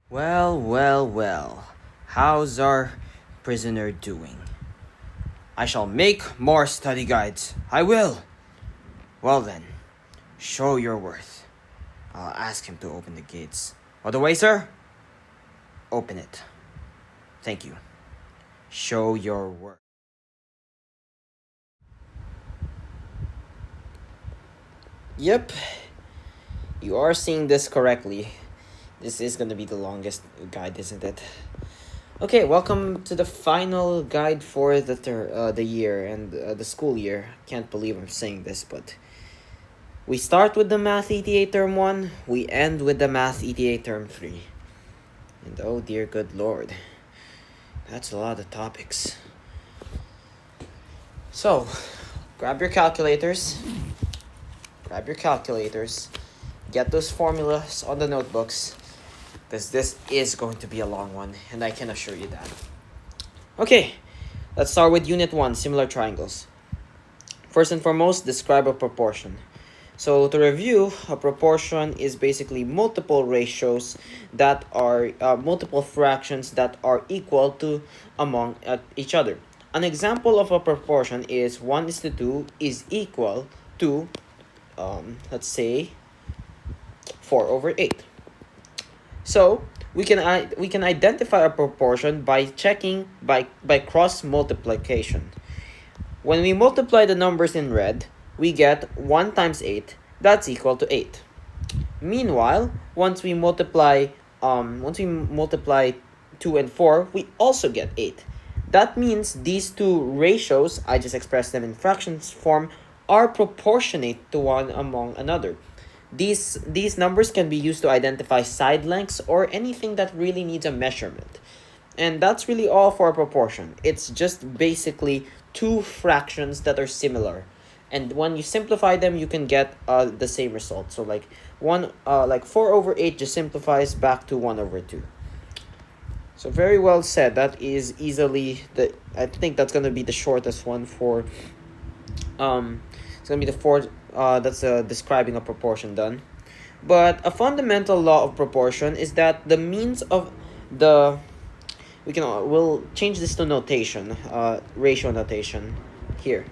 Well, well, well. How's our prisoner doing? I shall make more study guides. I will. Well then, show your worth. I'll ask him to open the gates. All the way, sir? Open it. Thank you. Show your worth. Yep, you are seeing this correctly. This is gonna be the longest guide, isn't it? Okay, welcome to the final guide for the year and the school year. Can't believe I'm saying this, but we start with the Math ETA Term 1, we end with the Math ETA Term 3. And oh dear good lord, that's a lot of topics. So, grab your calculators, get those formulas on the notebooks, because this is going to be a long one, and I can assure you that. Okay, let's start with Unit 1, Similar Triangles. First and foremost, describe a proportion. So to review, a proportion is basically multiple ratios that are multiple fractions that are equal to among each other. An example of a proportion is 1:2 is equal to, let's say, 4/8. So we can identify a proportion by checking by cross multiplication. When we multiply the numbers in red, we get 1 times 8, that's equal to 8. Meanwhile, once we multiply 2 and 4, we also get 8. That means these two ratios, I just expressed them in fractions form, are proportionate to one among another. These numbers can be used to identify side lengths or anything that really needs a measurement. And that's really all for a proportion. It's just basically two fractions that are similar. And when you simplify them, you can get the same result. So like 4/8 just simplifies back to 1/2. So very well said. That is easily I think that's gonna be the shortest one for it's gonna be the fourth that's describing a proportion done. But a fundamental law of proportion is that the means of the we'll change this to notation, ratio notation here.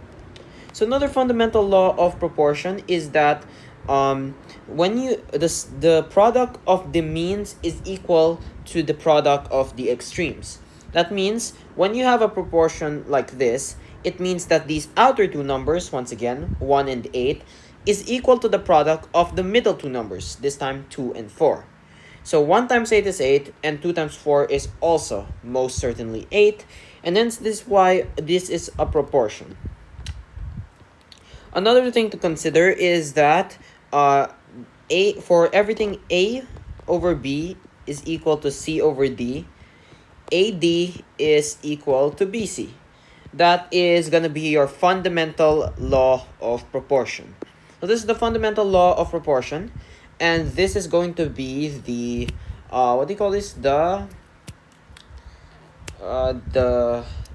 So another fundamental law of proportion is that when the product of the means is equal to the product of the extremes. That means when you have a proportion like this, it means that these outer two numbers, once again 1 and 8, is equal to the product of the middle two numbers, this time 2 and 4. So 1 times 8 is 8, and 2 times 4 is also most certainly 8, and hence this is why this is a proportion. Another thing to consider is that for everything A over B is equal to C over D, AD is equal to BC. That is going to be your fundamental law of proportion. So this is the fundamental law of proportion, and this is going to be the what do you call this? The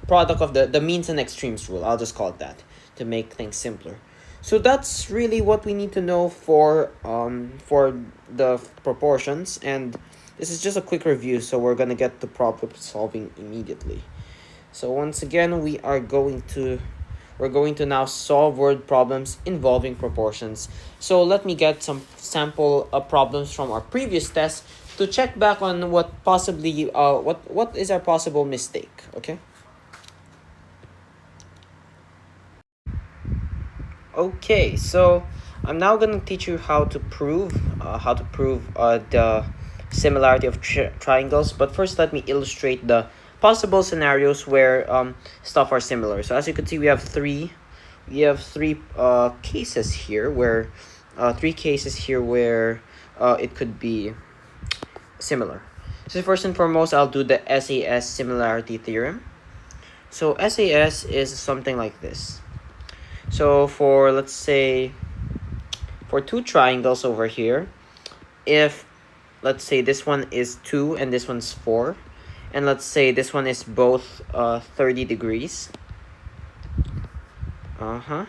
product of the means and extremes rule. I'll just call it that to make things simpler. So that's really what we need to know for the proportions, and this is just a quick review, so we're gonna get to problem solving immediately. So once again, we're going to now solve word problems involving proportions. So let me get some sample problems from our previous test to check back on what possibly what is our possible mistake. Okay. Okay, so I'm now going to teach you how to prove the similarity of triangles. But first, let me illustrate the possible scenarios where stuff are similar. So as you can see, we have three cases here where it could be similar. So first and foremost, I'll do the SAS similarity theorem. So SAS is something like this. So for, let's say, for two triangles over here, if, let's say, this one is 2 and this one's 4, and let's say this one is both 30 degrees, and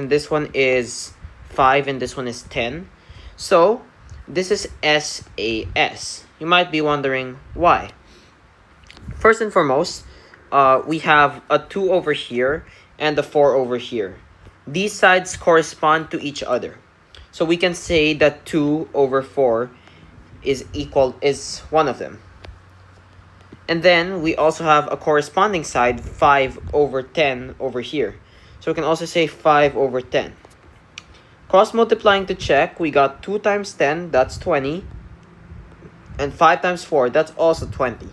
this one is 5 and this one is 10, so this is SAS. You might be wondering why. First and foremost, we have a 2 over here and a 4 over here. These sides correspond to each other. So we can say that 2 over 4 is one of them. And then we also have a corresponding side, 5 over 10 over here. So we can also say 5 over 10. Cross multiplying to check, we got 2 times 10, that's 20. And 5 times 4, that's also 20.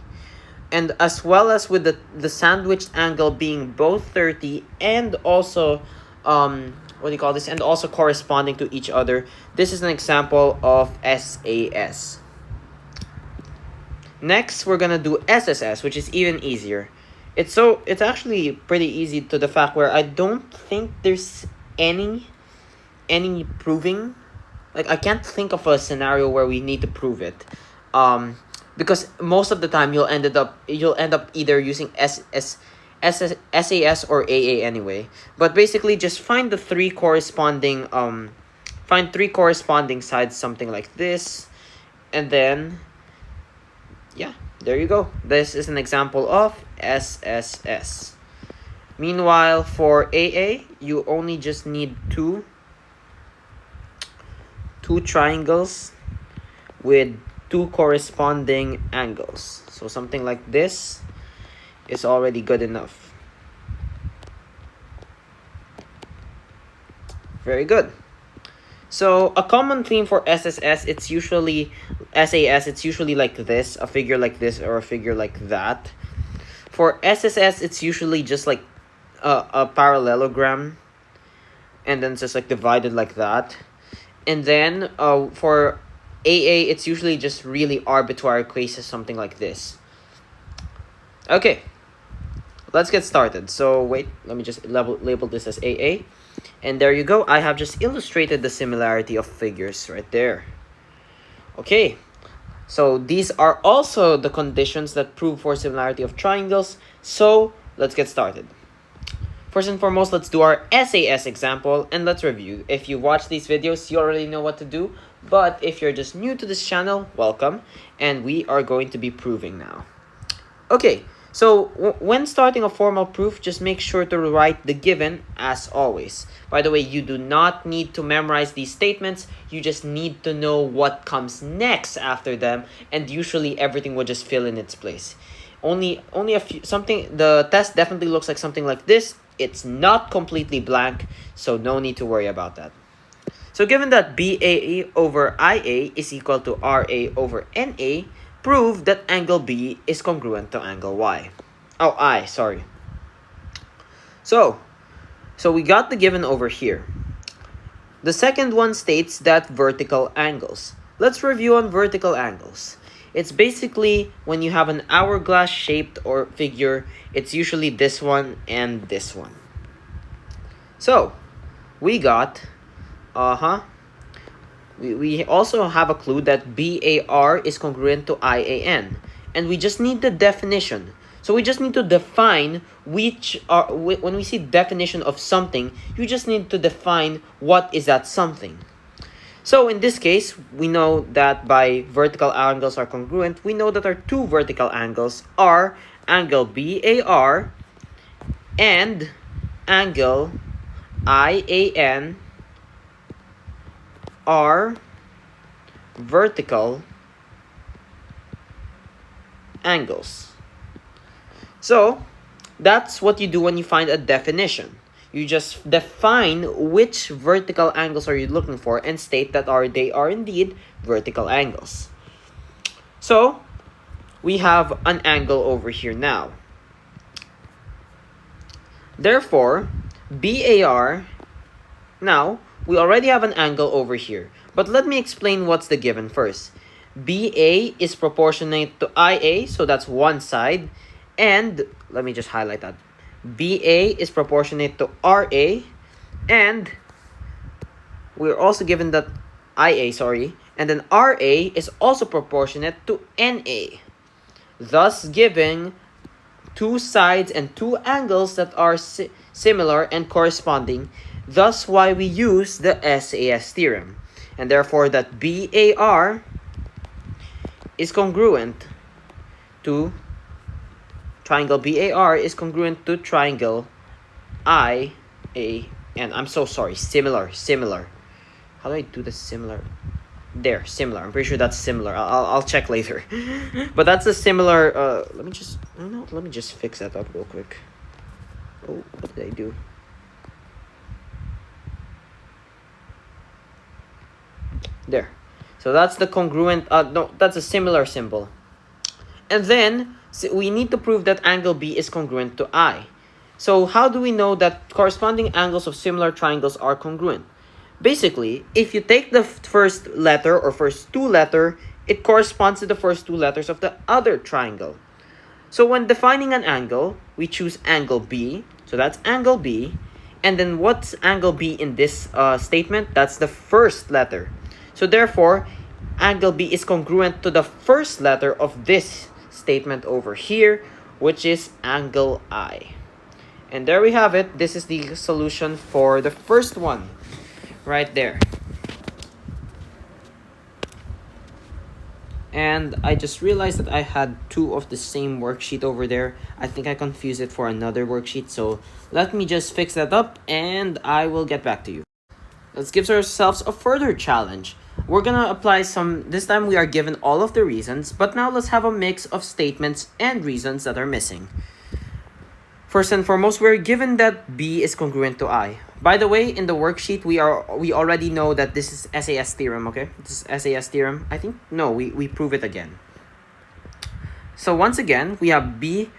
And as well as with the sandwiched angle being both 30 and also, and also corresponding to each other, this is an example of SAS. Next, we're gonna do SSS, which is even easier. It's actually pretty easy to the fact where I don't think there's any proving. Like, I can't think of a scenario where we need to prove it. Because most of the time you'll end up either using SAS or AA anyway. But basically, just find the three corresponding sides, something like this, and then yeah, there you go. This is an example of SSS. Meanwhile, for AA, you only just need two triangles with 2 corresponding angles. So something like this is already good enough. Very good. So a common theme for SSS, it's usually like this, a figure like this or a figure like that. For SSS, it's usually just like a parallelogram, and then just like divided like that. And then for AA, it's usually just really arbitrary cases, something like this. Okay, let's get started. So wait, let me just label this as AA. And there you go. I have just illustrated the similarity of figures right there. Okay, so these are also the conditions that prove for similarity of triangles. So let's get started. First and foremost, let's do our SAS example and let's review. If you watch these videos, you already know what to do. But if you're just new to this channel, welcome. And we are going to be proving now. Okay, so when starting a formal proof, just make sure to write the given as always. By the way, you do not need to memorize these statements. You just need to know what comes next after them. And usually everything will just fill in its place. Only a few, the test definitely looks like something like this. It's not completely blank, so no need to worry about that. So given that BAE over IA is equal to RA over NA, prove that angle B is congruent to angle Y. Oh, I, sorry. So we got the given over here. The second one states that vertical angles. Let's review on vertical angles. It's basically when you have an hourglass shaped or figure, it's usually this one and this one. So we got, we also have a clue that BAR is congruent to IAN. And we just need the definition. So we just need to define when we see definition of something, you just need to define what is that something. So in this case, we know that by vertical angles are congruent, we know that our two vertical angles are angle BAR and angle IAN are vertical angles. So that's what you do when you find a definition. You just define which vertical angles are you looking for and state that they are indeed vertical angles. So we have an angle over here now. Therefore, BAR, now we already have an angle over here. But let me explain what's the given first. BA is proportionate to IA, so that's one side. And let me just highlight that. BA is proportionate to RA, and we're also given that and then RA is also proportionate to NA, thus giving two sides and two angles that are similar and corresponding, thus why we use the SAS theorem. And therefore that BAR is congruent to triangle BAR is congruent to triangle IAN. I'm so sorry. Similar. How do I do the similar? There, similar. I'm pretty sure that's similar. I'll check later. But that's a similar. Let me just fix that up real quick. Oh, what did I do? There. So that's the congruent. No, that's a similar symbol. And then we need to prove that angle B is congruent to I. So how do we know that corresponding angles of similar triangles are congruent? Basically, if you take the first letter or first two letter, it corresponds to the first two letters of the other triangle. So when defining an angle, we choose angle B. So that's angle B. And then what's angle B in this statement? That's the first letter. So therefore, angle B is congruent to the first letter of this statement over here, which is angle I. And there we have it. This is the solution for the first one, right there. And I just realized that I had two of the same worksheet over there. I think I confused it for another worksheet. So let me just fix that up and I will get back to you. Let's give ourselves a further challenge. We're gonna apply some, this time we are given all of the reasons, but now let's have a mix of statements and reasons that are missing. First and foremost, we're given that B is congruent to I. By the way, in the worksheet, we already know that this is SAS theorem, okay? This is SAS theorem. I think, no, we prove it again. So once again, we have these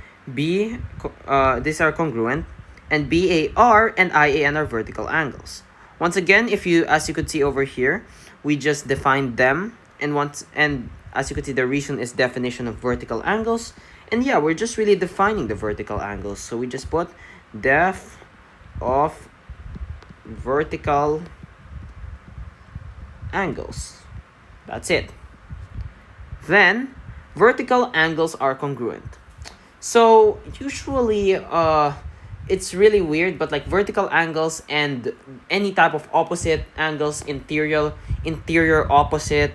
are congruent, and BAR and IAN are vertical angles. Once again, as you could see over here, we just defined them, and as you could see, the reason is definition of vertical angles. And yeah, we're just really defining the vertical angles. So we just put def of vertical angles. That's it. Then, vertical angles are congruent. So usually, it's really weird, but like vertical angles and any type of opposite angles, interior, opposite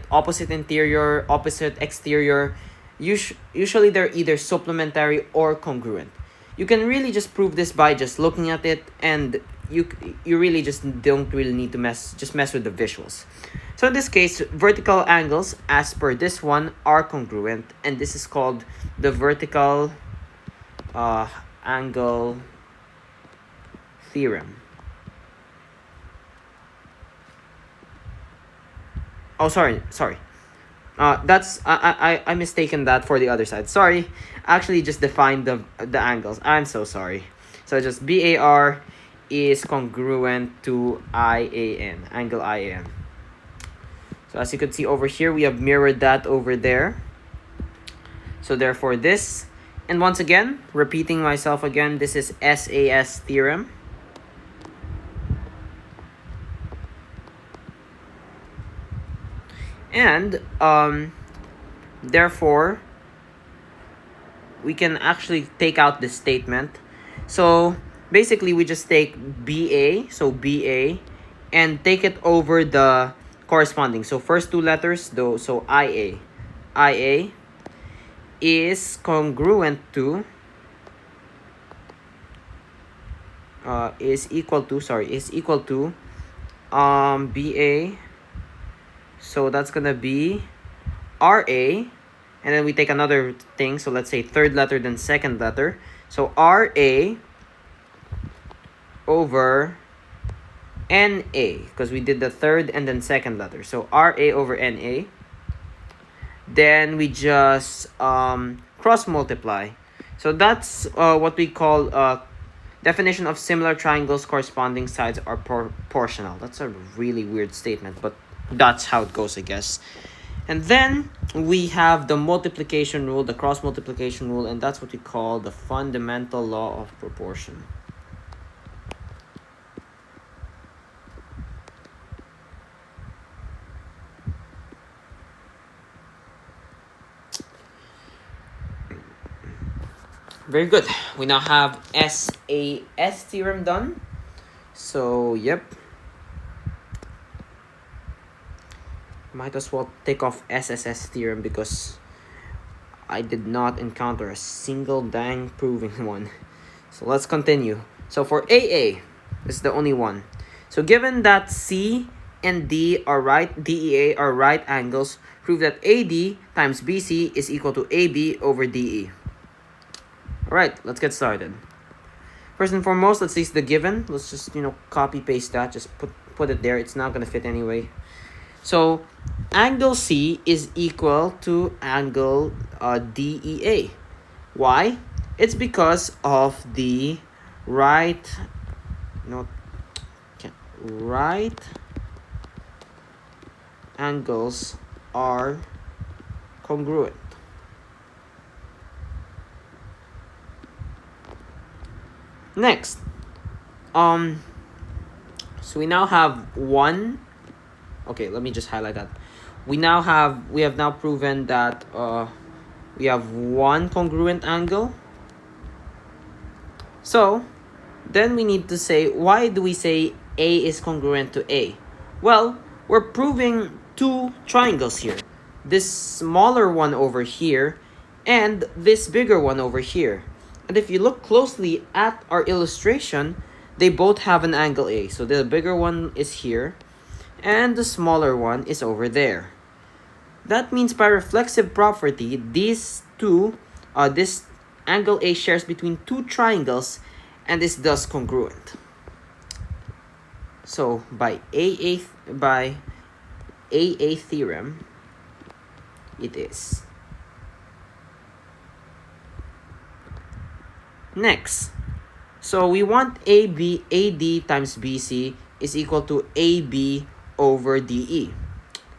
interior, opposite exterior, usually they're either supplementary or congruent. You can really just prove this by just looking at it, and you really just don't really need to mess with the visuals. So in this case, vertical angles, as per this one, are congruent, and this is called the vertical angle theorem. Oh, sorry. That's I mistaken that for the other side. Sorry, actually just defined the angles. I'm so sorry. So just BAR is congruent to IAN, angle IAN. So as you can see over here, we have mirrored that over there. So therefore this, and once again, repeating myself again, this is SAS theorem. And therefore, we can actually take out this statement. So basically, we just take BA, and take it over the corresponding. So first two letters, though, so IA is congruent to, is equal to BA. So that's gonna be RA, and then we take another thing. So let's say third letter then second letter. So RA over NA, because we did the third and then second letter. So RA over NA. Then we just cross multiply. So that's what we call definition of similar triangles corresponding sides are proportional. That's a really weird statement, but that's how it goes, I guess. And then we have the multiplication rule, the cross multiplication rule, and that's what we call the fundamental law of proportion. Very good. We now have SAS theorem done. So, yep. Might as well take off SSS theorem because I did not encounter a single dang proving one. So let's continue. So for AA, this is the only one. So given that C and D are DEA are right angles, prove that AD times BC is equal to AB over DE. Alright, let's get started. First and foremost, let's see the given. Let's just, copy paste that. Just put it there. It's not going to fit anyway. So angle C is equal to angle DEA. Why? It's because of the right angles are congruent. Next, so we now have one. Okay, let me just highlight that. We have now proven that we have one congruent angle. So then we need to say, why do we say A is congruent to A? Well, we're proving two triangles here. This smaller one over here and this bigger one over here. And if you look closely at our illustration, they both have an angle A. So the bigger one is here and the smaller one is over there. That means by reflexive property, this angle A shares between two triangles and is thus congruent. So by AA theorem, it is. Next, so we want AD times BC is equal to AB over DE.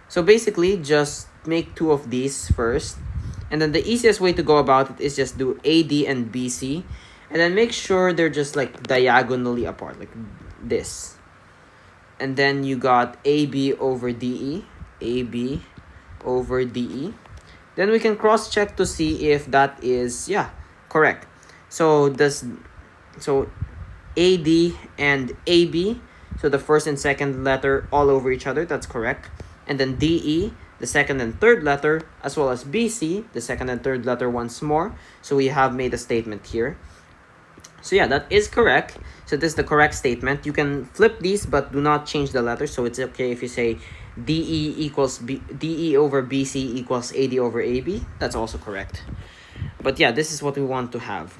So basically, just make two of these first. And then the easiest way to go about it is just do AD and BC. And then make sure they're just like diagonally apart, like this. And then you got AB over DE. AB over DE. Then we can cross-check to see if that is, correct. So AD and AB, so the first and second letter all over each other, that's correct. And then DE, the second and third letter, as well as BC, the second and third letter once more. So we have made a statement here. So that is correct. So this is the correct statement. You can flip these, but do not change the letters. So it's okay if you say DE over BC equals AD over AB. That's also correct. But this is what we want to have.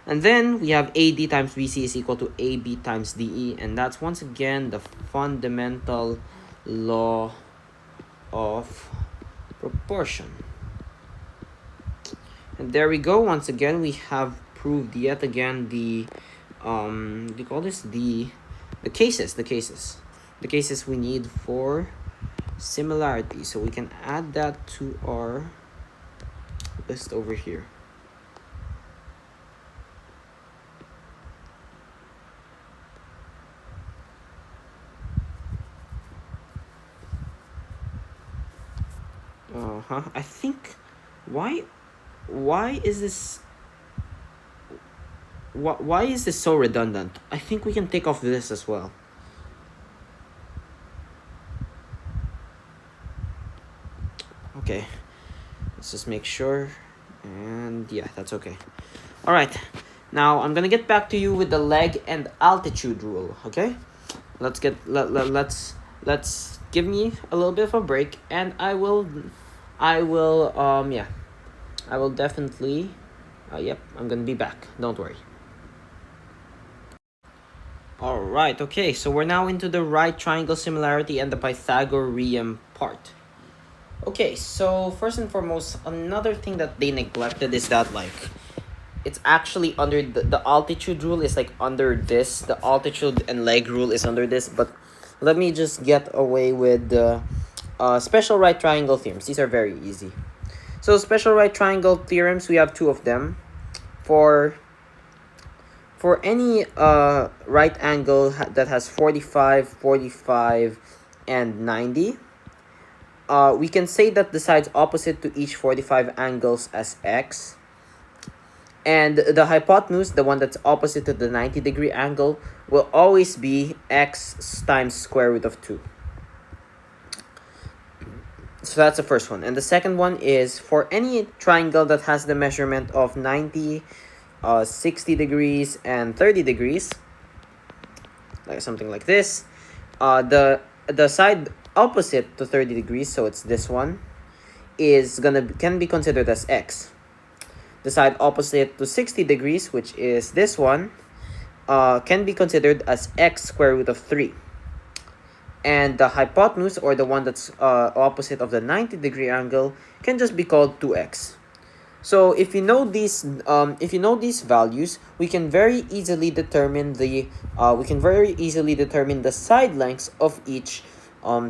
And then we have AD times BC is equal to AB times DE. And that's once again the fundamental law of proportion. And there we go. Once again, we have proved yet again the we call this the cases we need for similarity. So we can add that to our list over here. I think why is this so redundant? I think we can take off this as well. Okay, let's just make sure, and that's okay. All right, now I'm gonna get back to you with the leg and altitude rule. Okay, let's give me a little bit of a break, and I will definitely I'm gonna be back, don't worry. Alright, okay, so we're now into the right triangle similarity and the Pythagorean part. Okay, so first and foremost, another thing that they neglected is that it's actually under the altitude rule is under this. The altitude and leg rule is under this, but let me just get away with the special right triangle theorems. These are very easy. So special right triangle theorems, we have two of them. For any right angle that has 45, 45, and 90, we can say that the sides opposite to each 45 angles as x. And the hypotenuse, the one that's opposite to the 90-degree angle, will always be x times square root of 2. So that's the first one. And the second one is for any triangle that has the measurement of 90, 60 degrees, and 30 degrees, like something like this, the side opposite to 30 degrees, so it's this one, can be considered as x. The side opposite to 60 degrees, which is this one, can be considered as x square root of 3. And the hypotenuse, or the one that's opposite of the 90-degree angle, can just be called 2x. So if you know these values, we can very easily determine the side lengths of each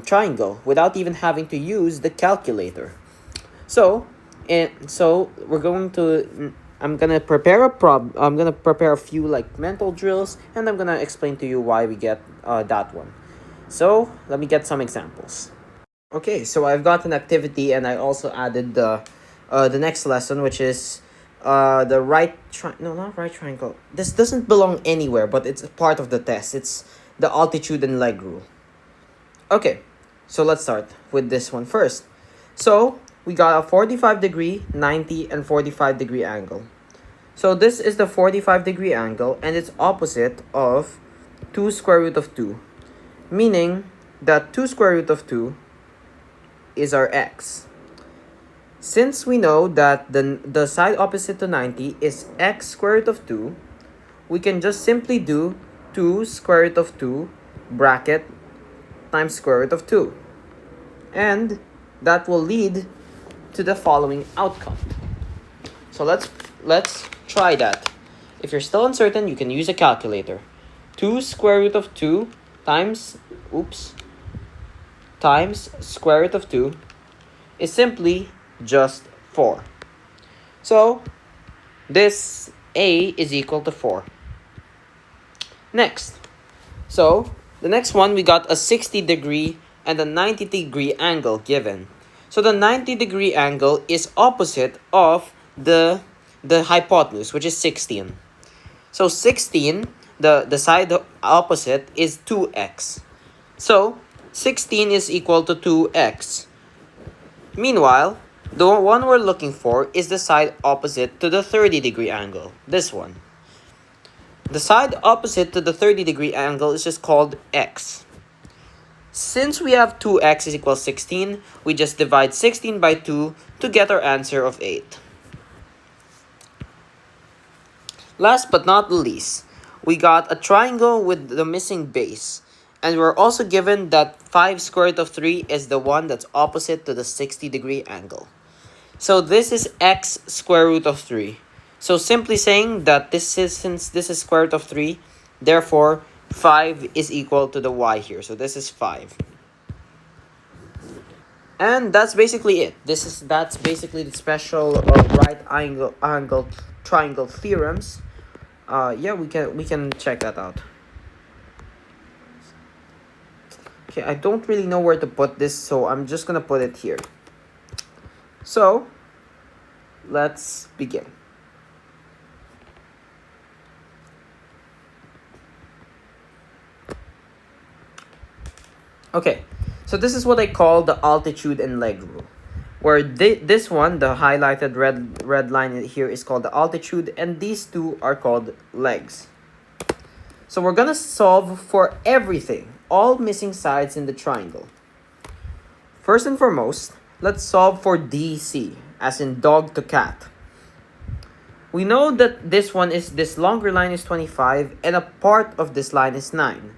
triangle without even having to use the calculator. So I'm gonna prepare a few like mental drills, and I'm gonna explain to you why we get that one. So let me get some examples. Okay, so I've got an activity, and I also added the next lesson, which is the not right triangle. This doesn't belong anywhere, but it's a part of the test. It's the altitude and leg rule. Okay, so let's start with this one first. So we got a 45-degree, 90, and 45-degree angle. So this is the 45-degree angle, and it's opposite of 2 square root of 2, meaning that 2 square root of 2 is our x. Since we know that the side opposite to 90 is x square root of 2, we can just simply do 2 square root of 2 bracket times square root of 2. And that will lead to the following outcome. So let's try that. If you're still uncertain, you can use a calculator. 2 square root of 2 times square root of 2 is simply just 4. So this a is equal to 4. Next, so the next one, we got a 60-degree and a 90-degree angle given. So the 90-degree angle is opposite of the hypotenuse, which is 16. So 16, the side opposite is 2x. So 16 is equal to 2x. Meanwhile, the one we're looking for is the side opposite to the 30-degree angle, this one. The side opposite to the 30-degree angle is just called x. Since we have 2x is equal to 16, we just divide 16 by 2 to get our answer of 8. Last but not least, we got a triangle with the missing base. And we're also given that 5 square root of 3 is the one that's opposite to the 60-degree angle. So this is x square root of 3. So simply saying that since this is square root of 3, therefore 5 is equal to the y here. So this is 5. And that's basically it. That's basically the special right angle triangle theorems. Yeah, we can check that out. Okay, I don't really know where to put this, so I'm just gonna put it here. So let's begin. Okay, so this is what I call the altitude and leg rule, where this one, the highlighted red line here, is called the altitude, and these two are called legs. So we're gonna solve for everything, all missing sides in the triangle. First and foremost, let's solve for DC, as in dog to cat. We know that this longer line is 25, and a part of this line is 9.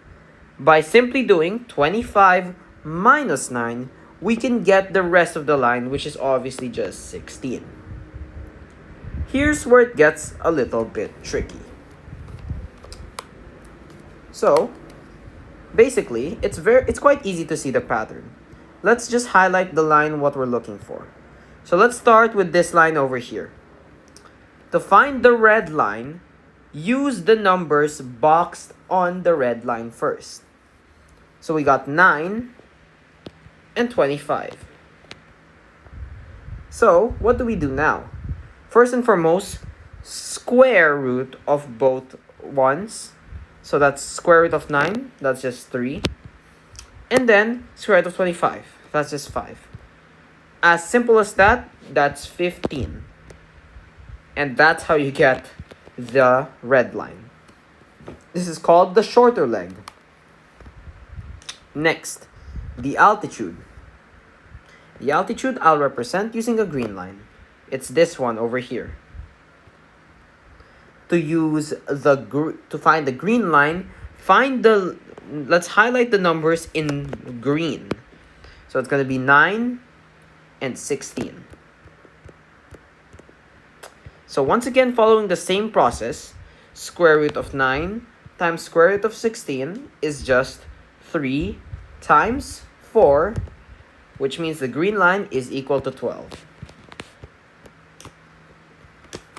By simply doing 25 minus 9, we can get the rest of the line, which is obviously just 16. Here's where it gets a little bit tricky. So, basically, it's quite easy to see the pattern. Let's just highlight the line what we're looking for. So let's start with this line over here. To find the red line, use the numbers boxed on the red line first. So we got 9 and 25. So what do we do now? First and foremost, square root of both ones. So that's square root of 9, that's just 3. And then square root of 25, that's just 5. as simple as that, that's 15. And that's how you get the red line. This is called the shorter leg. Next, the altitude. The altitude I'll represent using a green line. It's this one over here. To find the green line, let's highlight the numbers in green. So it's going to be 9 and 16. So once again, following the same process, square root of 9 times square root of 16 is just 3 times 4, which means the green line is equal to 12.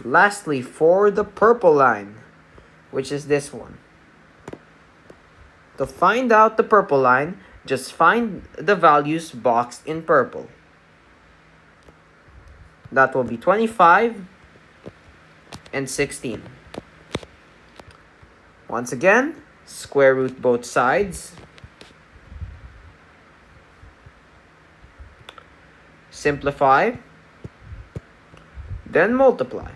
Lastly, for the purple line, which is this one. To find out the purple line, just find the values boxed in purple. That will be 25 and 16. Once again, square root both sides. Simplify. Then multiply.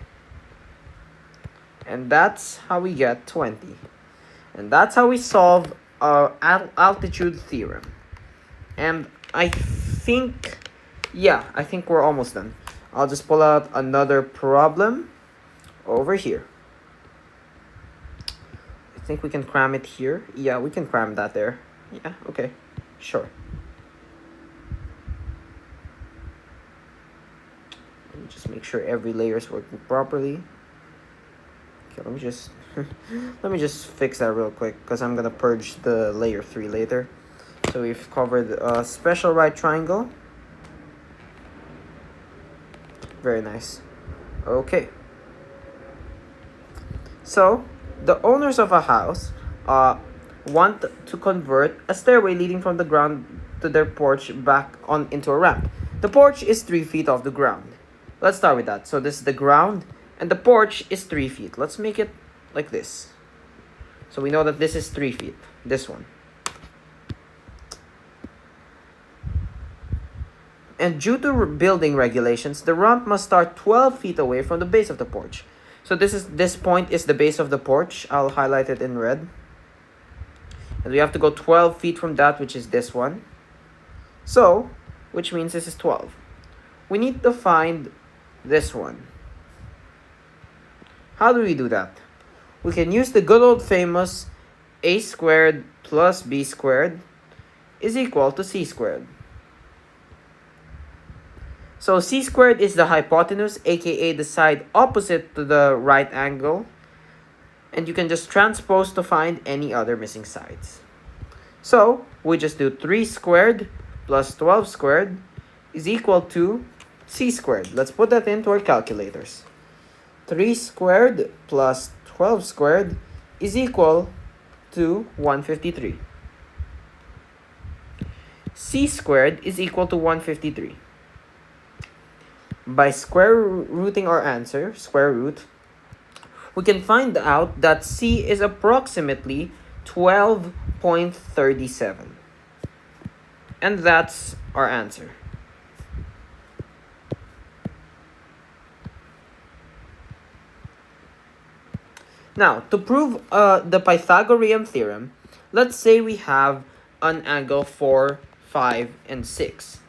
And that's how we get 20. And that's how we solve our altitude theorem. And I think we're almost done. I'll just pull out another problem over here. I think we can cram it here. Yeah, we can cram that there. Yeah, okay, sure. Let me just make sure every layer is working properly. Okay, let me just fix that real quick because I'm gonna purge the layer 3 later. So we've covered a special right triangle. Very nice. Okay. So the owners of a house want to convert a stairway leading from the ground to their porch back on into a ramp. The porch is 3 feet off the ground. Let's start with that. So this is the ground and the porch is 3 feet. Let's make it like this. So we know that this is 3 feet. This one. And due to building regulations, the ramp must start 12 feet away from the base of the porch. So this point is the base of the porch. I'll highlight it in red. And we have to go 12 feet from that, which is this one. So, which means this is 12. We need to find this one. How do we do that? We can use the good old famous a squared plus b squared is equal to c squared. So c squared is the hypotenuse, aka the side opposite to the right angle. And you can just transpose to find any other missing sides. So we just do 3 squared plus 12 squared is equal to c squared. Let's put that into our calculators. 3 squared plus 12 squared is equal to 153. C squared is equal to 153. By square rooting our answer, square root, we can find out that C is approximately 12.37. And that's our answer. Now, to prove the Pythagorean theorem, let's say we have an angle 4, 5, and 6.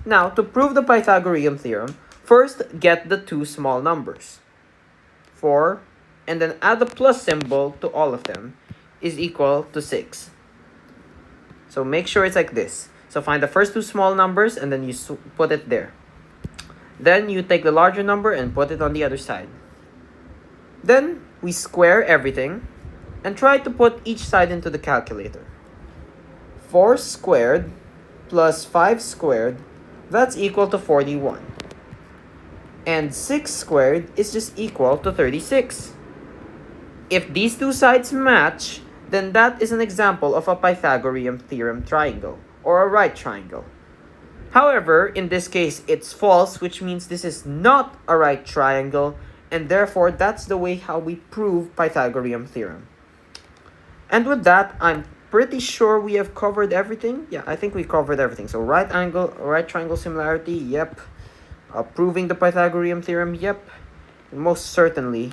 Now, to prove the Pythagorean theorem, first get the two small numbers. 4, and then add the plus symbol to all of them is equal to 6. So make sure it's like this. So find the first two small numbers and then you put it there. Then you take the larger number and put it on the other side. Then we square everything and try to put each side into the calculator. 4 squared plus 5 squared, that's equal to 41. And 6 squared is just equal to 36. If these two sides match, then that is an example of a Pythagorean theorem triangle, or a right triangle. However, in this case, it's false, which means this is not a right triangle, and therefore that's the way how we prove Pythagorean theorem. And with that, I'm pretty sure we have covered everything. Yeah, I think we covered everything. So right triangle similarity, yep. Proving the Pythagorean theorem, yep. And most certainly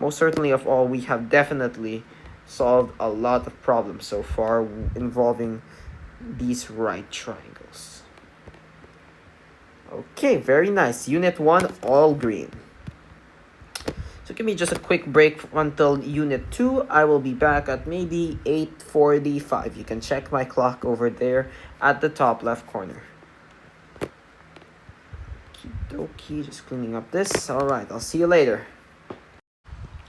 of all, we have definitely solved a lot of problems so far involving these right triangles. Okay, very nice. Unit 1, all green. So give me just a quick break until Unit 2. I will be back at maybe 8:45. You can check my clock over there at the top left corner. Okie, just cleaning up this. Alright, I'll see you later.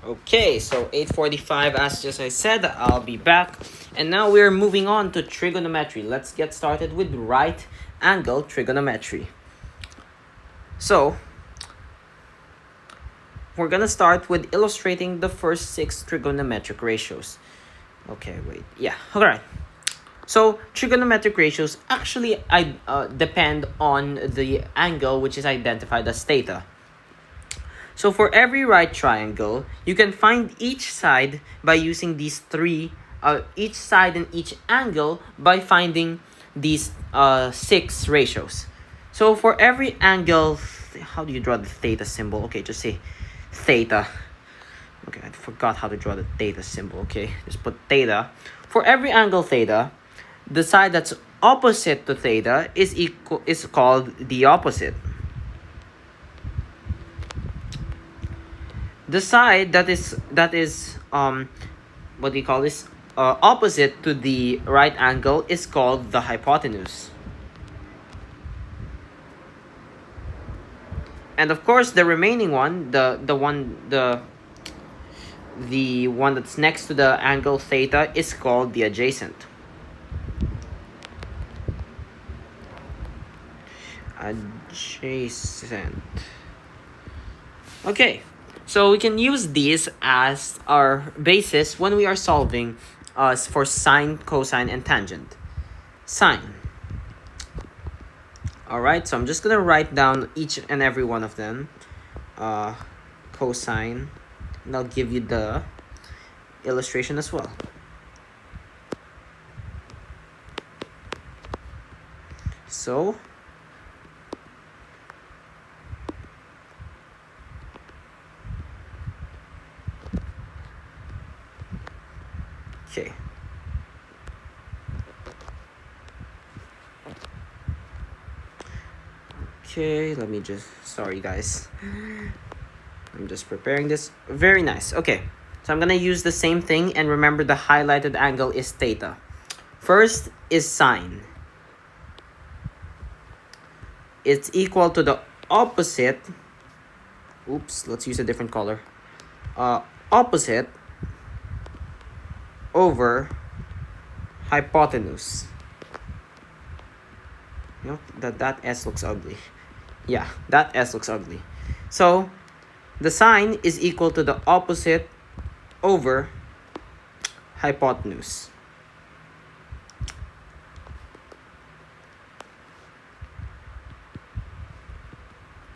Okay, so 8:45, as just I said, I'll be back. And now we're moving on to trigonometry. Let's get started with right angle trigonometry. So, we're gonna start with illustrating the first 6 trigonometric ratios. Okay, wait. Yeah, alright. So, trigonometric ratios actually depend on the angle which is identified as theta. So, for every right triangle, you can find each side by using these each side and each angle by finding these 6 ratios. So, for every angle, how do you draw the theta symbol? Okay, just say theta. Okay, I forgot how to draw the theta symbol. Okay, just put theta. For every angle theta, the side that's opposite to theta is called the opposite. The side that is what do you call this? Opposite to the right angle is called the hypotenuse. And of course, the remaining one, the one that's next to the angle theta is called the adjacent. Adjacent. Okay, so we can use these as our basis when we are solving for sine, cosine, and tangent. Sine. Alright, so I'm just gonna write down each and every one of them. Cosine, and I'll give you the illustration as well. So, okay. Okay, let me just, sorry guys. I'm just preparing this. Very nice. Okay, so I'm gonna use the same thing, and remember the highlighted angle is theta. First is sine. It's equal to the opposite. Oops, let's use a different color. Opposite over hypotenuse. You know, that S looks ugly. Yeah, that S looks ugly. So, the sine is equal to the opposite over hypotenuse.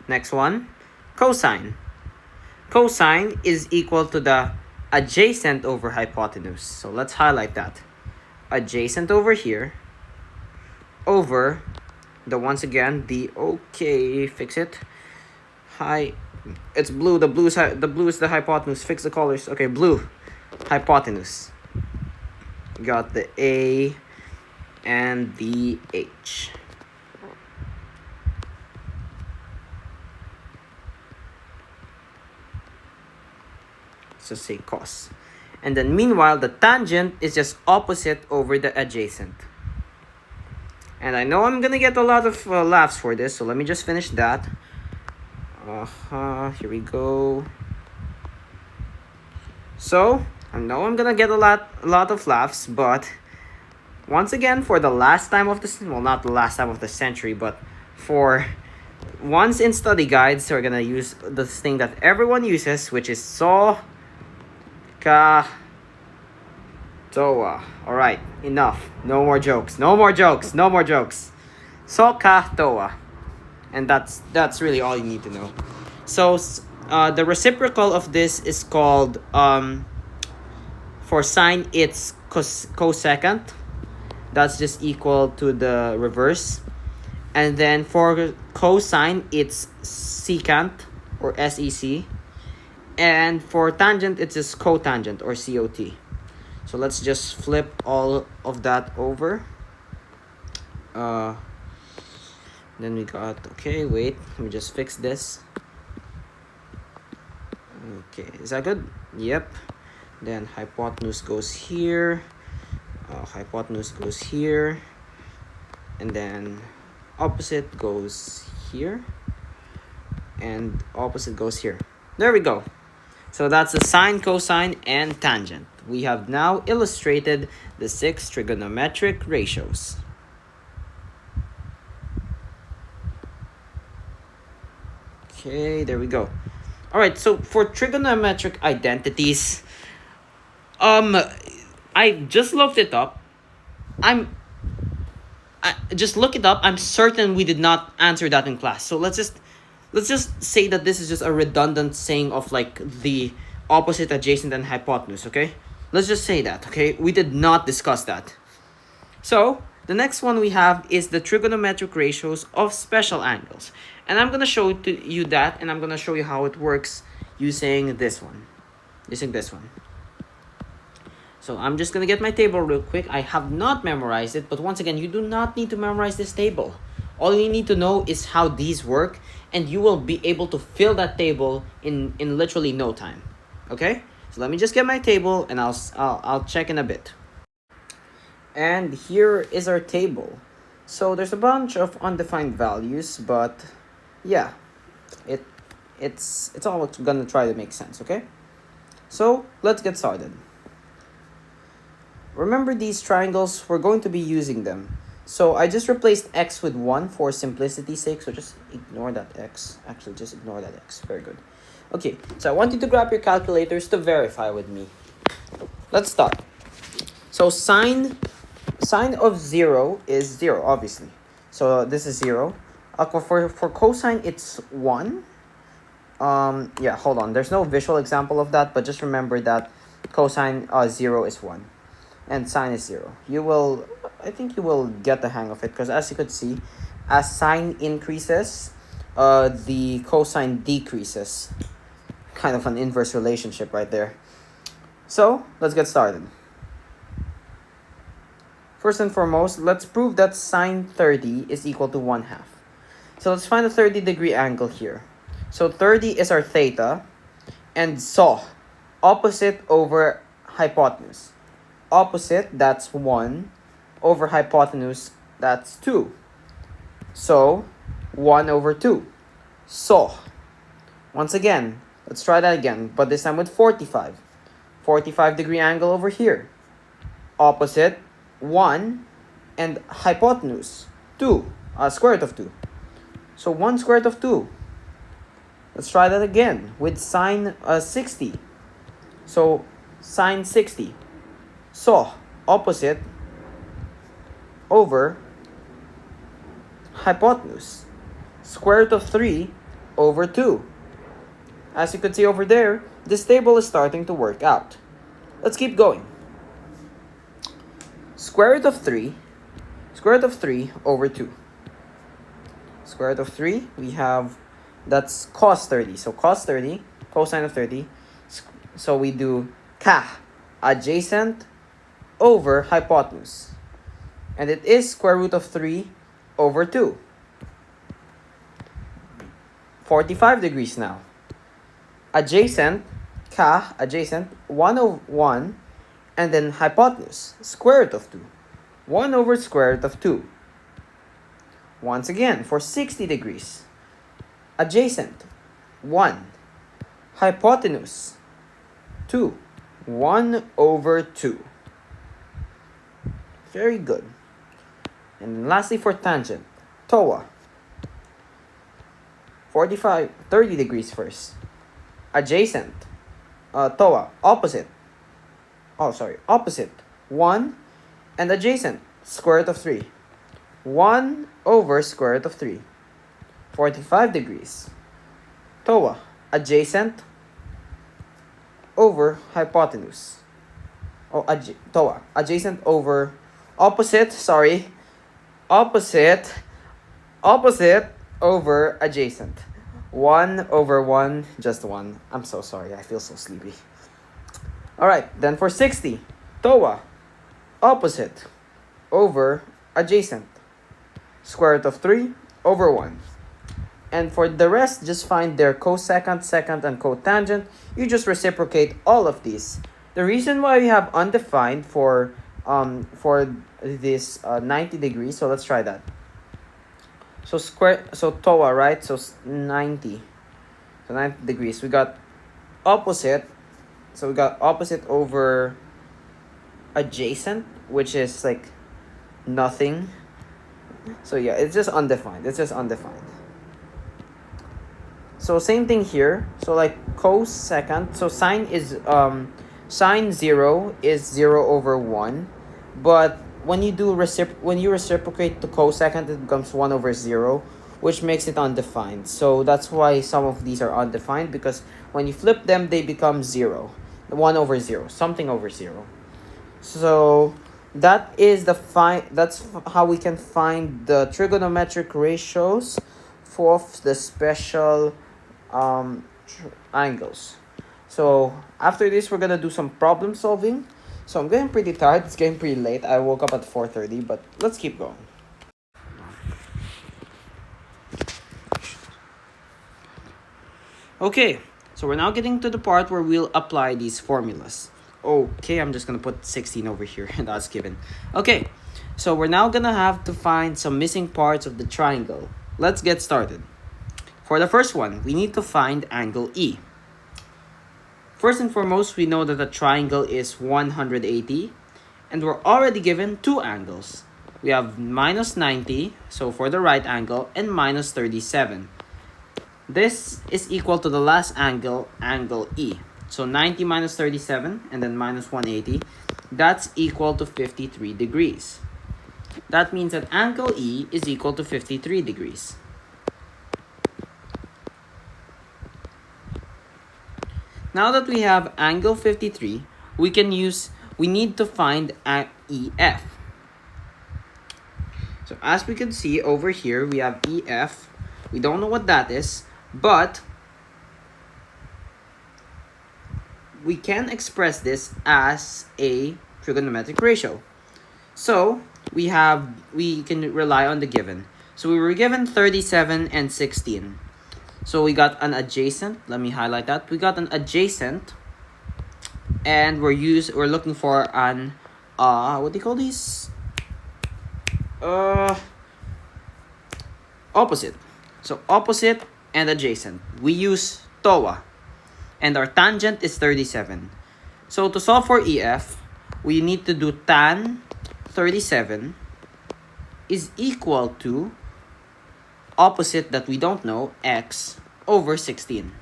Next one, cosine. Cosine is equal to the adjacent over hypotenuse. So let's highlight that. Adjacent over here over the, once again, the, okay, fix it. It's blue. The blue is the hypotenuse. Fix the colors. Okay, blue. Hypotenuse. Got the A and the H. So say cos. And then meanwhile, the tangent is just opposite over the adjacent. And I know I'm gonna get a lot of laughs for this, so let me just finish that. Here we go. So, I know I'm gonna get a lot of laughs, but once again, for the last time of this, well, not the last time of the century, but for once in study guides, we're gonna use this thing that everyone uses, which is SOHCAHTOA. Alright, enough. No more jokes. No more jokes. No more jokes. SOHCAHTOA. And that's really all you need to know. So, the reciprocal of this is called For sine, it's cosecant. That's just equal to the reverse. And then for cosine, it's secant or SEC. And for tangent, it's just cotangent or COT. So let's just flip all of that over. Then we got, okay, wait, let me just fix this. Okay, is that good? Yep. Then hypotenuse goes here. Hypotenuse goes here. And then opposite goes here. And opposite goes here. There we go. So that's the sine, cosine, and tangent. We have now illustrated the 6 trigonometric ratios. Okay, there we go. All right, so for trigonometric identities, I just looked it up. I just look it up. I'm certain we did not answer that in class. So let's just say that this is just a redundant saying of like the opposite, adjacent, and hypotenuse, okay? Let's just say that, okay? We did not discuss that. So the next one we have is the trigonometric ratios of special angles. And I'm going to show you that, and I'm going to show you how it works using this one. So I'm just going to get my table real quick. I have not memorized it, but once again, you do not need to memorize this table. All you need to know is how these work, and you will be able to fill that table in literally no time. Okay? So let me just get my table, and I'll check in a bit. And here is our table. So there's a bunch of undefined values, but yeah, it's all gonna try to make sense, okay? So let's get started. Remember these triangles, we're going to be using them. So I just replaced x with 1 for simplicity's sake, so just ignore that x. Actually, just ignore that x. Very good. Okay, so I want you to grab your calculators to verify with me. Let's start. So sine of 0 is 0, obviously. So this is 0. For cosine, it's 1. Yeah, hold on. There's no visual example of that, but just remember that cosine 0 is 1. And sine is 0. I think you will get the hang of it, because as you could see, as sine increases, the cosine decreases. Kind of an inverse relationship right there. So, let's get started. First and foremost, let's prove that sine 30 is equal to 1/2. So let's find a 30-degree angle here. So 30 is our theta, and so opposite over hypotenuse. Opposite, that's 1, over hypotenuse, that's 2. So 1 over 2. So once again, let's try that again, but this time with 45. 45-degree angle over here. Opposite, 1, and hypotenuse, 2, square root of 2. So 1 square root of 2. Let's try that again with sine 60. So sine 60. So opposite over hypotenuse, square root of 3 over 2. As you can see over there, this table is starting to work out. Let's keep going. Square root of 3 over 2. Square root of 3, we have, that's cos 30. So cos 30, cosine of 30. So we do ka, adjacent over hypotenuse. And it is square root of 3 over 2. 45 degrees now. Adjacent, ka, adjacent, 1 over 1, and then hypotenuse, square root of 2. 1 over square root of 2. Once again, for 60 degrees. Adjacent, 1. Hypotenuse, 2. 1 over 2. Very good. And then lastly for tangent, TOA. 30 degrees first. Adjacent, TOA, opposite. Opposite, 1, and adjacent, square root of 3. 1 over square root of 3. 45 degrees. TOA, adjacent over hypotenuse. Oh, TOA. Adjacent over opposite, sorry. Opposite over adjacent. 1 over 1, just 1. I'm so sorry. I feel so sleepy. Alright, then for 60, TOA. Opposite over adjacent. Square root of 3 over 1. And for the rest, just find their cosecant, secant, and cotangent. You just reciprocate all of these. The reason why we have undefined for this 90 degrees, so let's try that. So TOA, right? So 90. So 90 degrees. We got opposite. So we got opposite over adjacent, which is like nothing. So yeah, it's just undefined. So same thing here. So like cosecant. So sine 0 is 0 over 1. But when you reciprocate to cosecant, it becomes 1 over 0, which makes it undefined. So that's why some of these are undefined, because when you flip them, they become 0. 1 over 0, something over 0. So that's how we can find the trigonometric ratios for the special angles. So after this, we're gonna do some problem solving. So I'm getting pretty tired. It's getting pretty late. I woke up at 4:30, but let's keep going. Okay, so we're now getting to the part where we'll apply these formulas. Okay, I'm just gonna put 16 over here. That's given. Okay, so we're now gonna have to find some missing parts of the triangle. Let's get started. For the first one, we need to find angle E. First and foremost, we know that the triangle is 180, and we're already given two angles. We have minus 90, so for the right angle, and minus 37. This is equal to the last angle, angle E. So 90 minus 37, and then minus 180, that's equal to 53 degrees. That means that angle E is equal to 53 degrees. Now that we have angle 53, we need to find EF. So as we can see over here, we have EF. We don't know what that is, but we can express this as a trigonometric ratio. So we can rely on the given. So we were given 37 and 16. So we got an adjacent. Let me highlight that. We got an adjacent, and we're looking for an what do you call these? Opposite. So opposite and adjacent. We use TOA, and our tangent is 37. So to solve for EF, we need to do tan 37 is equal to opposite that we don't know, x over 16.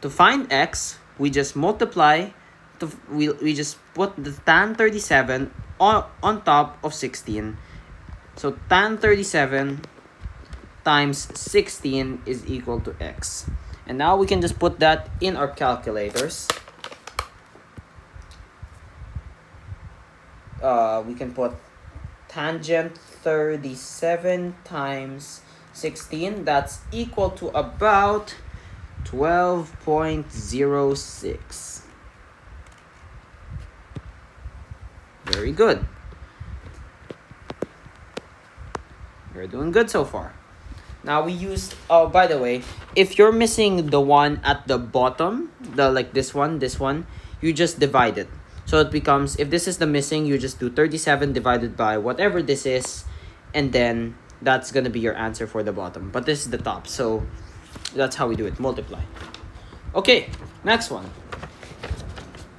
To find x, we just multiply, we just put the tan 37 on top of 16. So tan 37 times 16 is equal to x. And now we can just put that in our calculators. We can put tangent 37 times 16. That's equal to about 12.06. Very good. We're doing good so far. Now we use, oh, by the way, if you're missing the one at the bottom, this one, you just divide it. So it becomes, if this is the missing, you just do 37 divided by whatever this is, and then that's going to be your answer for the bottom. But this is the top, so that's how we do it, multiply. Okay, next one.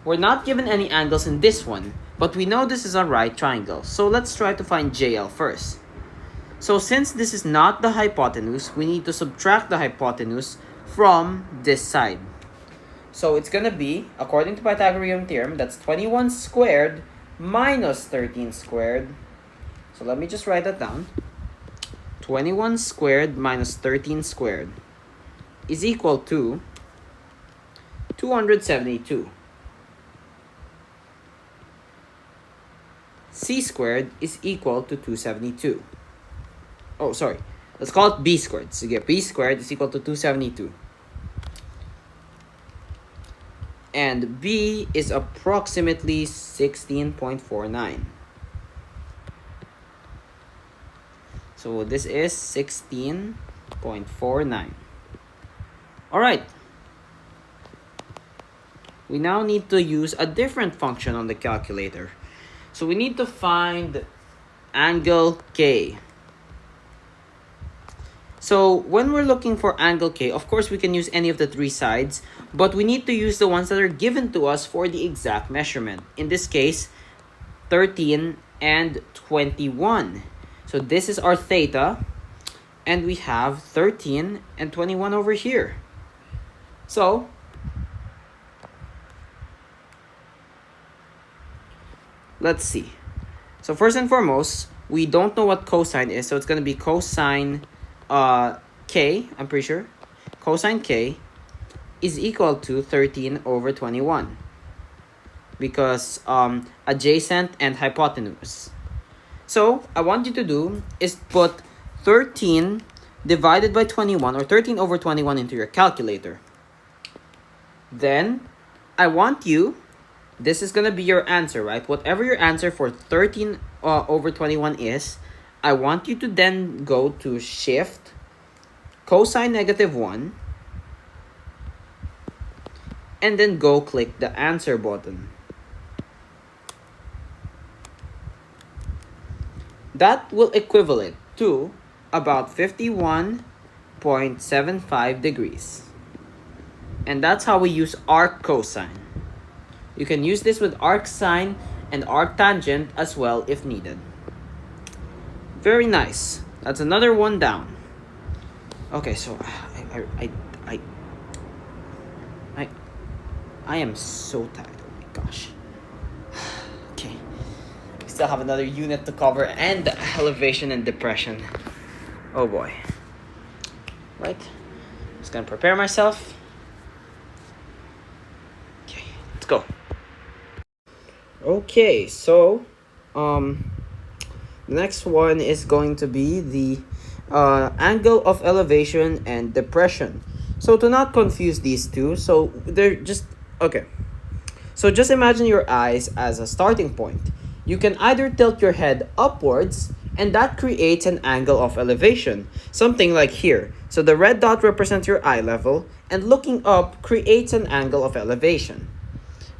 We're not given any angles in this one, but we know this is a right triangle. So let's try to find JL first. So since this is not the hypotenuse, we need to subtract the hypotenuse from this side. So it's going to be, according to Pythagorean theorem, that's 21 squared minus 13 squared. So let me just write that down. 21 squared minus 13 squared is equal to 272. c squared is equal to 272. Oh, sorry. Let's call it b squared. So get b squared is equal to 272. And b is approximately 16.49. So this is 16.49. Alright. We now need to use a different function on the calculator. So we need to find angle K. So when we're looking for angle K, of course we can use any of the three sides, but we need to use the ones that are given to us for the exact measurement. In this case, 13 and 21. So this is our theta, and we have 13 and 21 over here. So let's see. So first and foremost, we don't know what cosine is, so it's going to be cosine K, I'm pretty sure. Cosine K is equal to 13 over 21 because adjacent and hypotenuse. So I want you to do is put 13 divided by 21 or 13 over 21 into your calculator. Then I want you, this is going to be your answer, right? Whatever your answer for 13 over 21 is, I want you to then go to shift cosine -1 and then go click the answer button. That will equivalent to about 51.75 degrees. And that's how we use arc cosine. You can use this with arc sine and arc tangent as well if needed. Very nice. That's another one down. Okay, so I am so tired. Oh my gosh. Okay. We still have another unit to cover and elevation and depression. Oh boy. Right. Just gonna prepare myself. Okay, let's go. Okay, so the next one is going to be the angle of elevation and depression. So to not confuse these two, so they're just okay. So just imagine your eyes as a starting point. You can either tilt your head upwards, and that creates an angle of elevation, something like here. So the red dot represents your eye level, and looking up creates an angle of elevation.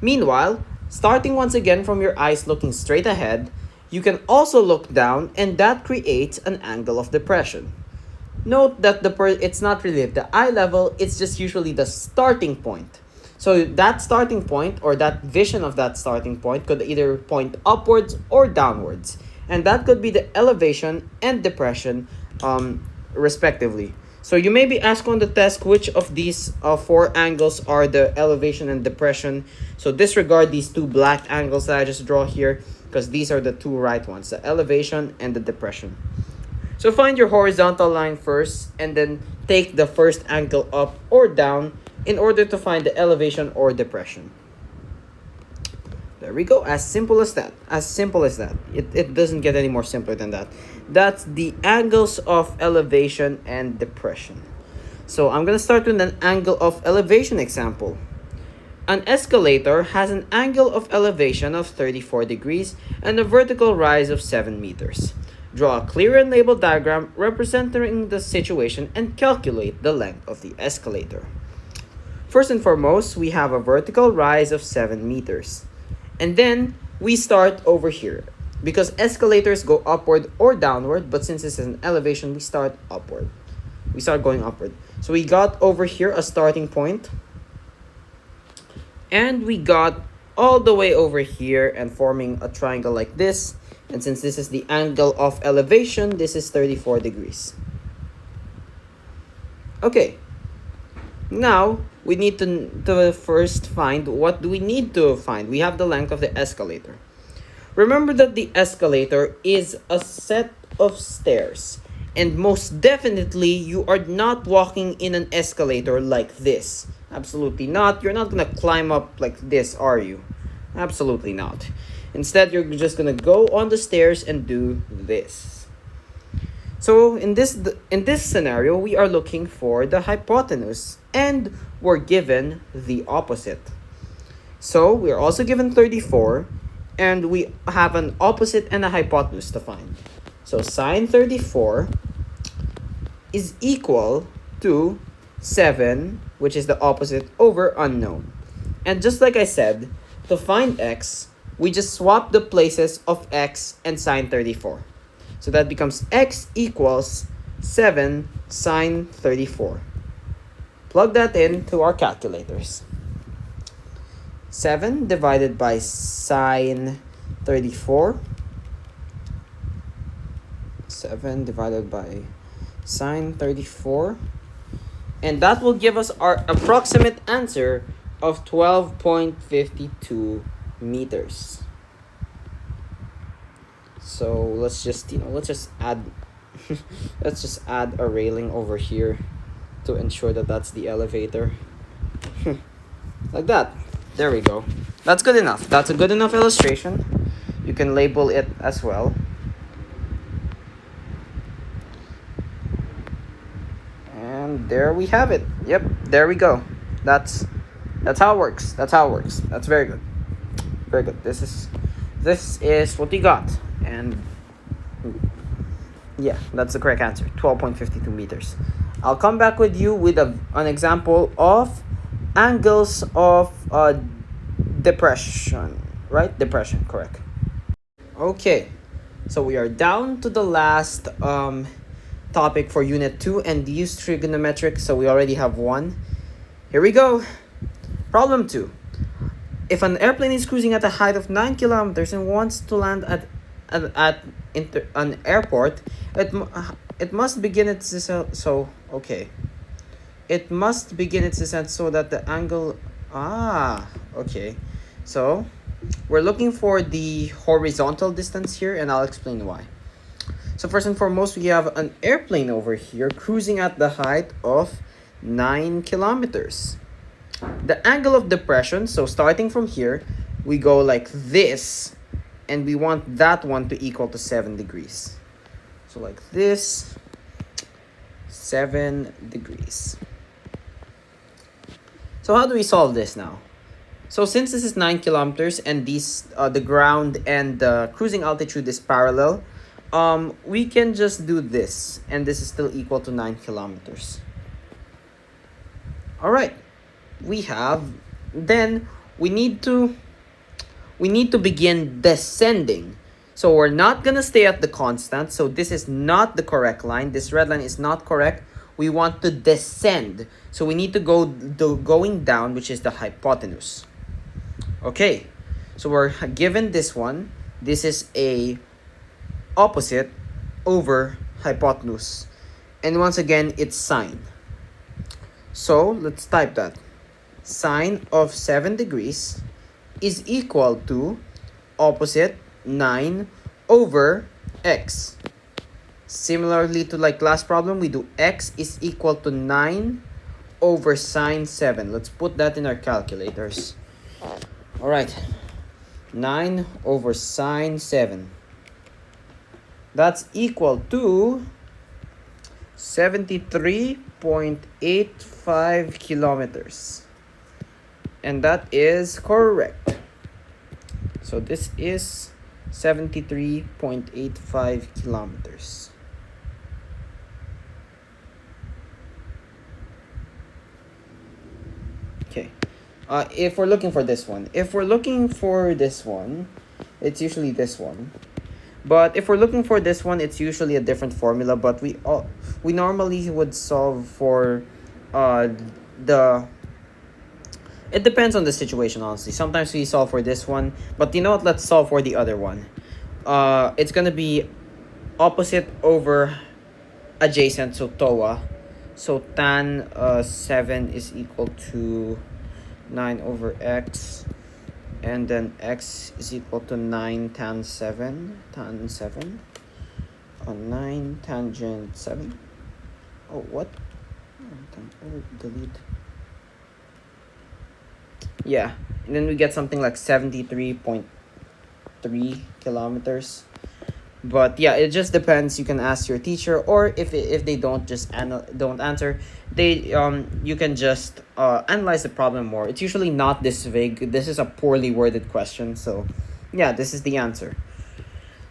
Meanwhile, starting once again from your eyes looking straight ahead, you can also look down, and that creates an angle of depression. Note that it's not really at the eye level, it's just usually the starting point. So that starting point or that vision of that starting point could either point upwards or downwards. And that could be the elevation and depression respectively. So you may be asked on the test which of these four angles are the elevation and depression. So disregard these two black angles that I just draw here because these are the two right ones, the elevation and the depression. So find your horizontal line first and then take the first angle up or down in order to find the elevation or depression. There we go. As simple as that. As simple as that. It doesn't get any more simpler than that. That's the angles of elevation and depression. So I'm going to start with an angle of elevation example. An escalator has an angle of elevation of 34 degrees and a vertical rise of 7 meters. Draw a clear and labeled diagram representing the situation and calculate the length of the escalator. First and foremost, we have a vertical rise of 7 meters. And then we start over here. Because escalators go upward or downward, but since this is an elevation, we start upward. We start going upward. So we got over here a starting point. And we got all the way over here and forming a triangle like this. And since this is the angle of elevation, this is 34 degrees. Okay. Now, we need to first find, what do we need to find? We have the length of the escalator. Remember that the escalator is a set of stairs. And most definitely, you are not walking in an escalator like this. Absolutely not. You're not going to climb up like this, are you? Absolutely not. Instead, you're just gonna go on the stairs and do this. So in this scenario, we are looking for the hypotenuse, and we're given the opposite. So we're also given 34, and we have an opposite and a hypotenuse to find. So sine 34 is equal to 7, which is the opposite, over unknown. And just like I said, to find x, we just swap the places of x and sine 34. So that becomes x equals 7 sine 34. Plug that into our calculators. 7 divided by sine 34. 7 divided by sine 34. And that will give us our approximate answer of 12.52 meters. So let's just add let's just add a railing over here to ensure that that's the elevator. Like that. There we go. That's good enough. That's a good enough illustration. You can label it as well. And there we have it. Yep, there we go. That's how it works. That's how it works. That's very good. Very good. This is what we got. And yeah, that's the correct answer. 12.52 meters. I'll come back with you with an example of angles of depression. Right? Depression, correct. Okay. So we are down to the last topic for Unit 2, and use trigonometric. So we already have one. Here we go. Problem 2. If an airplane is cruising at a height of 9 kilometers and wants to land at an airport, it must begin its descent. So okay, it must begin its descent so that the angle. Okay. So we're looking for the horizontal distance here, and I'll explain why. So first and foremost, we have an airplane over here cruising at the height of 9 kilometers. The angle of depression, so starting from here, we go like this, and we want that one to equal to 7 degrees. So like this, 7 degrees. So how do we solve this now? So since this is 9 kilometers and these the ground and the cruising altitude is parallel, we can just do this, and this is still equal to 9 kilometers. All right. Then we need to begin descending. So we're not going to stay at the constant. So this is not the correct line. This red line is not correct. We want to descend. So we need to go going down, which is the hypotenuse. Okay. So we're given this one. This is a opposite over hypotenuse. And once again, it's sine. So let's type that. Sine of 7 degrees is equal to opposite 9 over x. Similarly to like last problem, we do x is equal to 9 over sine 7. Let's put that in our calculators. All right. 9 over sine 7. That's equal to 73.85 kilometers. And that is correct. So this is 73.85 kilometers. Okay. If we're looking for this one, it's usually this one. But if we're looking for this one, it's usually a different formula. But we normally would solve for it depends on the situation, honestly. Sometimes we solve for this one, but you know what? Let's solve for the other one. It's gonna be opposite over adjacent, so TOA. So tan 7 is equal to 9 over x. And then x is equal to 9 tan 7. 9 tangent 7. Oh, what? Delete. Yeah. And then we get something like 73 point. 3 kilometers. But yeah, it just depends. You can ask your teacher, or if they don't don't answer, they you can just analyze the problem more. It's usually not this vague. This is a poorly worded question, so yeah, this is the answer.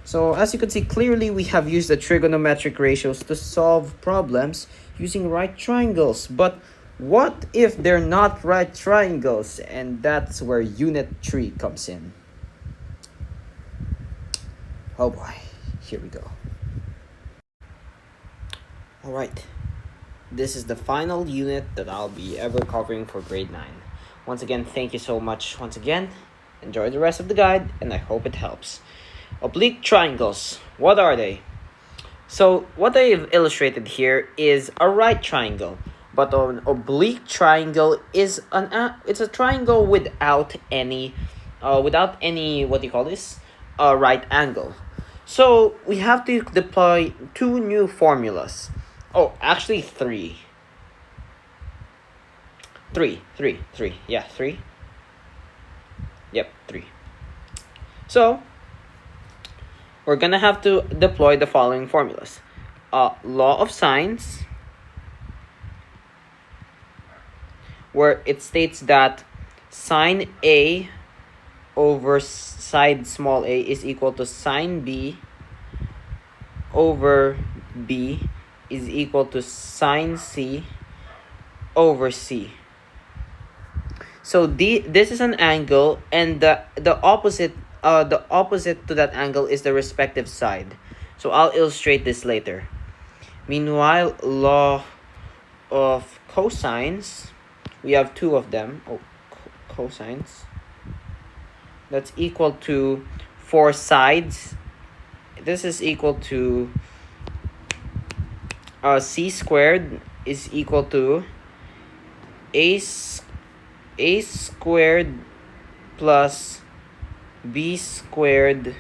So as you can see clearly, we have used the trigonometric ratios to solve problems using right triangles. But what if they're not right triangles? And that's where unit 3 comes in. Oh boy, here we go. Alright, this is the final unit that I'll be ever covering for grade 9. Once again, thank you so much once again. Enjoy the rest of the guide, and I hope it helps. Oblique triangles, what are they? So what I've illustrated here is a right triangle, but an oblique triangle is it's a triangle without any what do you call this? A right angle. So we have to deploy 2 new formulas. Oh, actually 3. Three. Yeah, 3. Yep, 3. So we're gonna have to deploy the following formulas. Law of sines, where it states that sine A over side small a is equal to sine B over B is equal to sine C over C. So this is an angle, and the opposite to that angle is the respective side. So I'll illustrate this later. Meanwhile, law of cosines, we have 2 of them. Cosines. That's equal to 4 sides. This is equal to c squared is equal to a squared plus b squared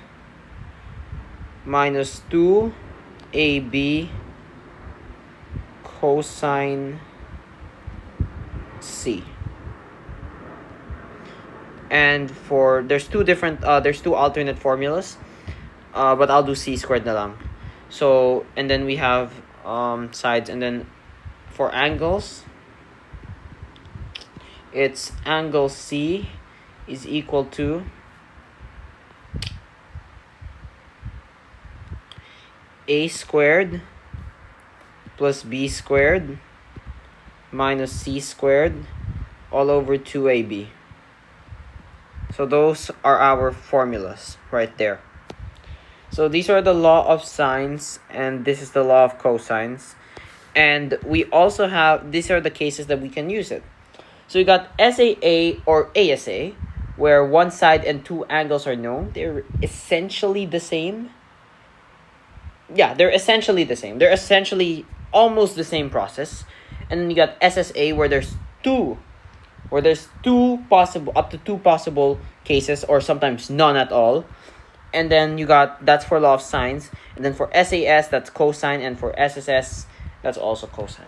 minus 2ab cosine c. And for there's 2 alternate formulas, but I'll do c squared na lang. So, and then we have sides, and then for angles, it's angle C is equal to a squared plus b squared minus c squared all over 2ab. So those are our formulas right there. So these are the law of sines, and this is the law of cosines. And we also have, these are the cases that we can use it. So you got SAA or ASA, where one side and 2 angles are known. They're essentially the same. Yeah, they're essentially the same. They're essentially almost the same process. And then you got SSA, where there's two possible, up to 2 possible cases, or sometimes none at all. And then you got, that's for law of sines. And then for SAS, that's cosine. And for SSS, that's also cosine.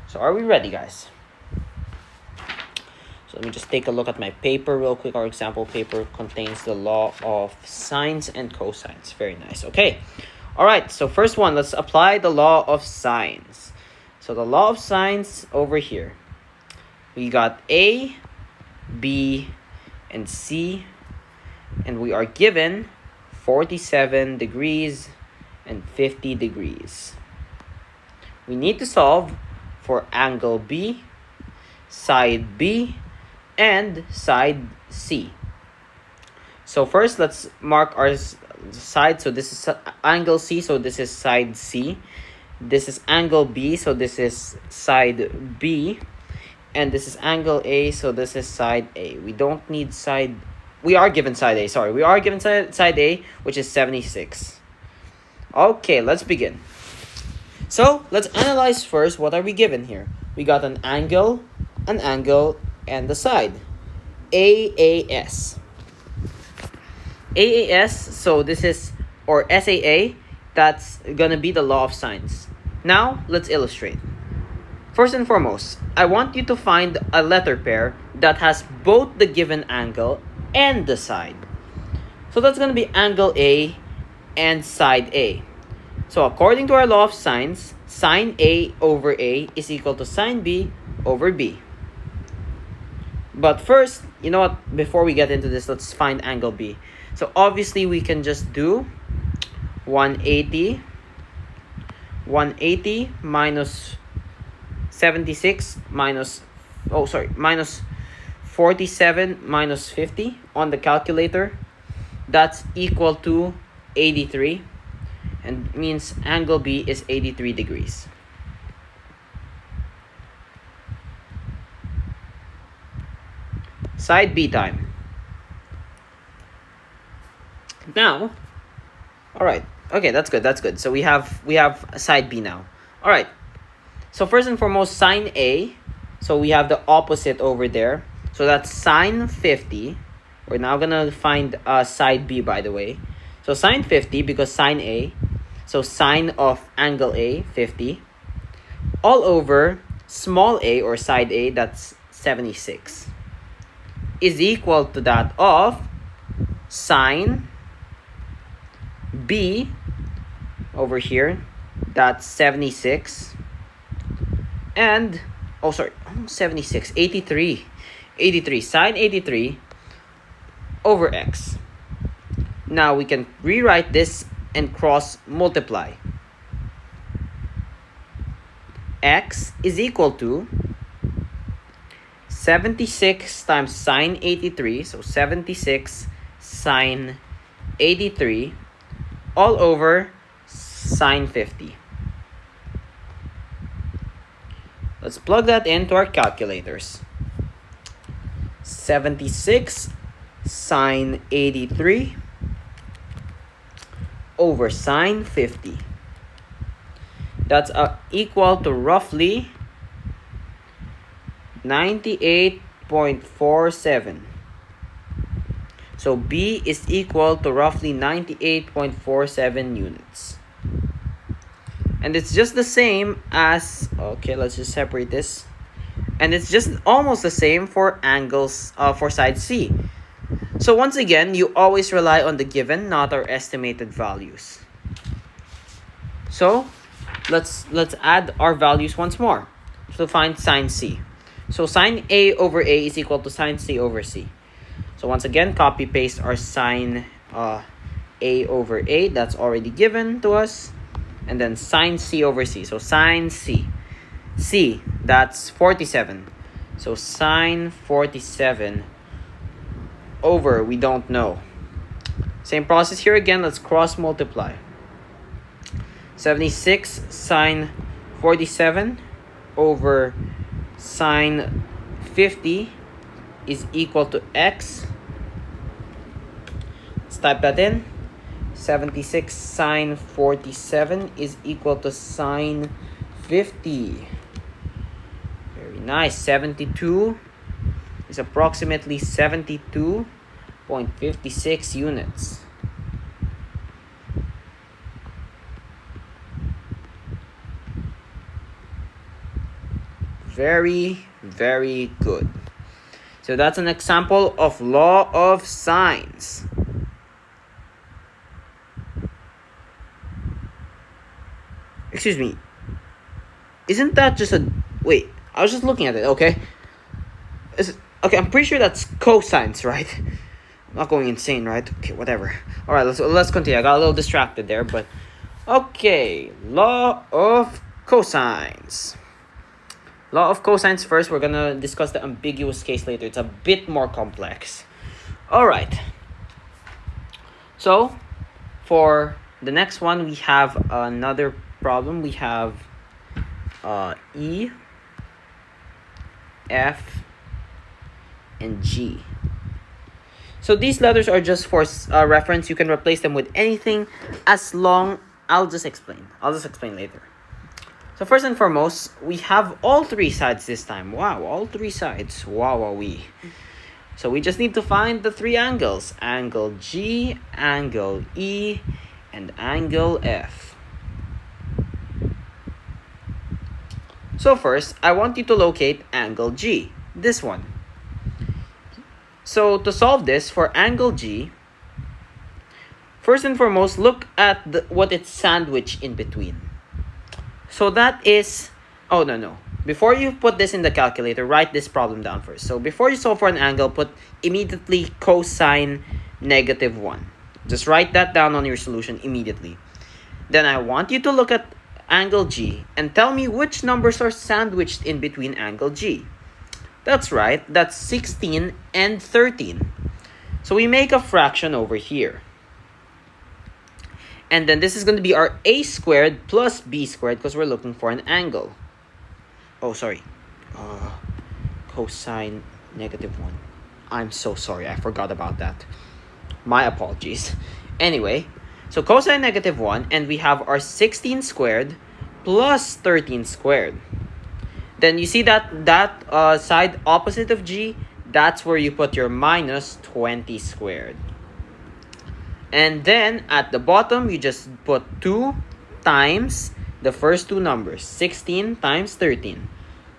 So are we ready, guys? So let me just take a look at my paper real quick. Our example paper contains the law of sines and cosines. Very nice. Okay. All right. So first one, let's apply the law of sines. So the law of sines over here. We got A, B, and C. And we are given 47 degrees and 50 degrees. We need to solve for angle B, side B, and side C. So first, let's mark our side. So this is angle C, so this is side C. This is angle B, so this is side B. And this is angle A, so this is side A. We don't need side... We are given side A, sorry. We are given side A, which is 76. Okay, let's begin. So, let's analyze first what are we given here. We got an angle, and the side. AAS. AAS, so this is, or SAA, that's gonna be the law of sines. Now, let's illustrate. First and foremost, I want you to find a letter pair that has both the given angle and the side. So that's going to be angle A and side A. So according to our law of sines, sine A over A is equal to sine B over B. But first, you know what? Before we get into this, let's find angle B. So obviously, we can just do 180 minus 76 minus, minus 47 minus 50 on the calculator. That's equal to 83, and means angle B is 83 degrees. Side B time. Now, all right. Okay, that's good. So we have side B now. All right. So first and foremost, sine A. So we have the opposite over there. So that's sine 50. We're now gonna find side B, by the way. So sine 50 because sine A. So sine of angle A, 50. All over small a or side A, that's 76. Is equal to that of sine B over here, that's 76, and 76, 83 sine 83 over x. Now we can rewrite this and cross multiply. X is equal to 76 times sine 83, so 76 sine 83 all over sine 50. Let's plug that into our calculators. 76 sine 83 over sine 50. That's equal to roughly 98.47. So B is equal to roughly 98.47 units. And it's just the same as, okay, let's just separate this. And it's just almost the same for angles for side C. So once again, you always rely on the given, not our estimated values. So let's add our values once more to find sine C. So sine A over A is equal to sine C over C. So once again, copy paste our sine A over A, that's already given to us, and then sine C over C. So sine C, that's 47. So sine 47 over, we don't know. Same process here again, let's cross multiply. 76 sine 47 over sine 50 is equal to x. Let's type that in. 76 sine 47 is equal to sine 50. Very nice. 72 is approximately 72.56 units. Very, very good. So that's an example of law of sines. Excuse me. Isn't that just a... Wait, I was just looking at it, okay? Okay, I'm pretty sure that's cosines, right? I'm not going insane, right? Okay, whatever. Alright, let's continue. I got a little distracted there, but... Okay, law of cosines. Law of cosines first. We're gonna discuss the ambiguous case later. It's a bit more complex. Alright. So, for the next one, we have another problem. We have E, F, and G. So these letters are just for reference. You can replace them with anything as long... I'll just explain later. So first and foremost, we have all three sides this time. Wow, all three sides. Wowee. So we just need to find the three angles. Angle G, angle E, and angle F. So first, I want you to locate angle G. This one. So to solve this, for angle G, First and foremost, look at what it's sandwiched in between. So that is, oh no. Before you put this in the calculator, write this problem down first. So before you solve for an angle, put immediately cosine -1. Just write that down on your solution immediately. Then I want you to look at angle G and tell me which numbers are sandwiched in between angle G. That's right, that's 16 and 13. So we make a fraction over here. And then this is going to be our a squared plus b squared because we're looking for an angle. Oh, sorry. Cosine -1. I'm so sorry. I forgot about that. My apologies. Anyway, so cosine -1, and we have our 16 squared plus 13 squared. Then you see that side opposite of G, that's where you put your minus 20 squared. And then at the bottom, you just put 2 times the first two numbers, 16 times 13.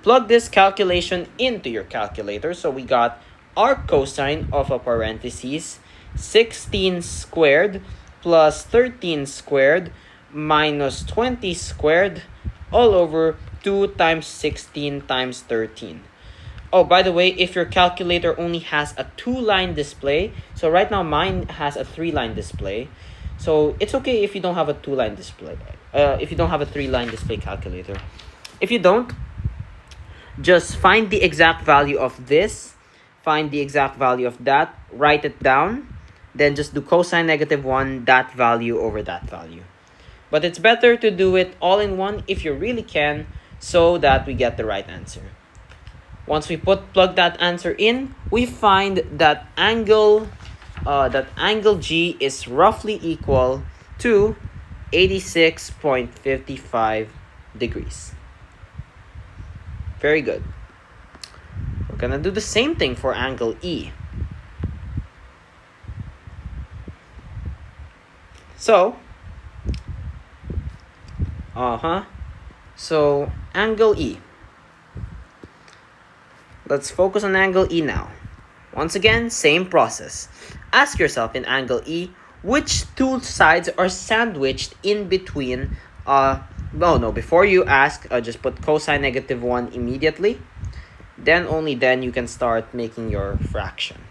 Plug this calculation into your calculator. So we got our cosine of a parentheses, 16 squared plus 13 squared minus 20 squared all over 2 times 16 times 13. Oh, by the way, if your calculator only has a 2-line display, so right now mine has a 3-line display. So it's okay if you don't have a 2-line display. If you don't have a 3-line display calculator. If you don't, just find the exact value of this, find the exact value of that, write it down, then just do cosine -1, that value over that value. But it's better to do it all in one if you really can, so that we get the right answer. Once we plug that answer in, we find that angle G is roughly equal to 86.55 degrees. Very good. We're gonna do the same thing for angle E. So, so angle E. Let's focus on angle E now. Once again, same process. Ask yourself in angle E, which two sides are sandwiched in between, before you ask, just put cosine -1 immediately. Then, only then, you can start making your fraction.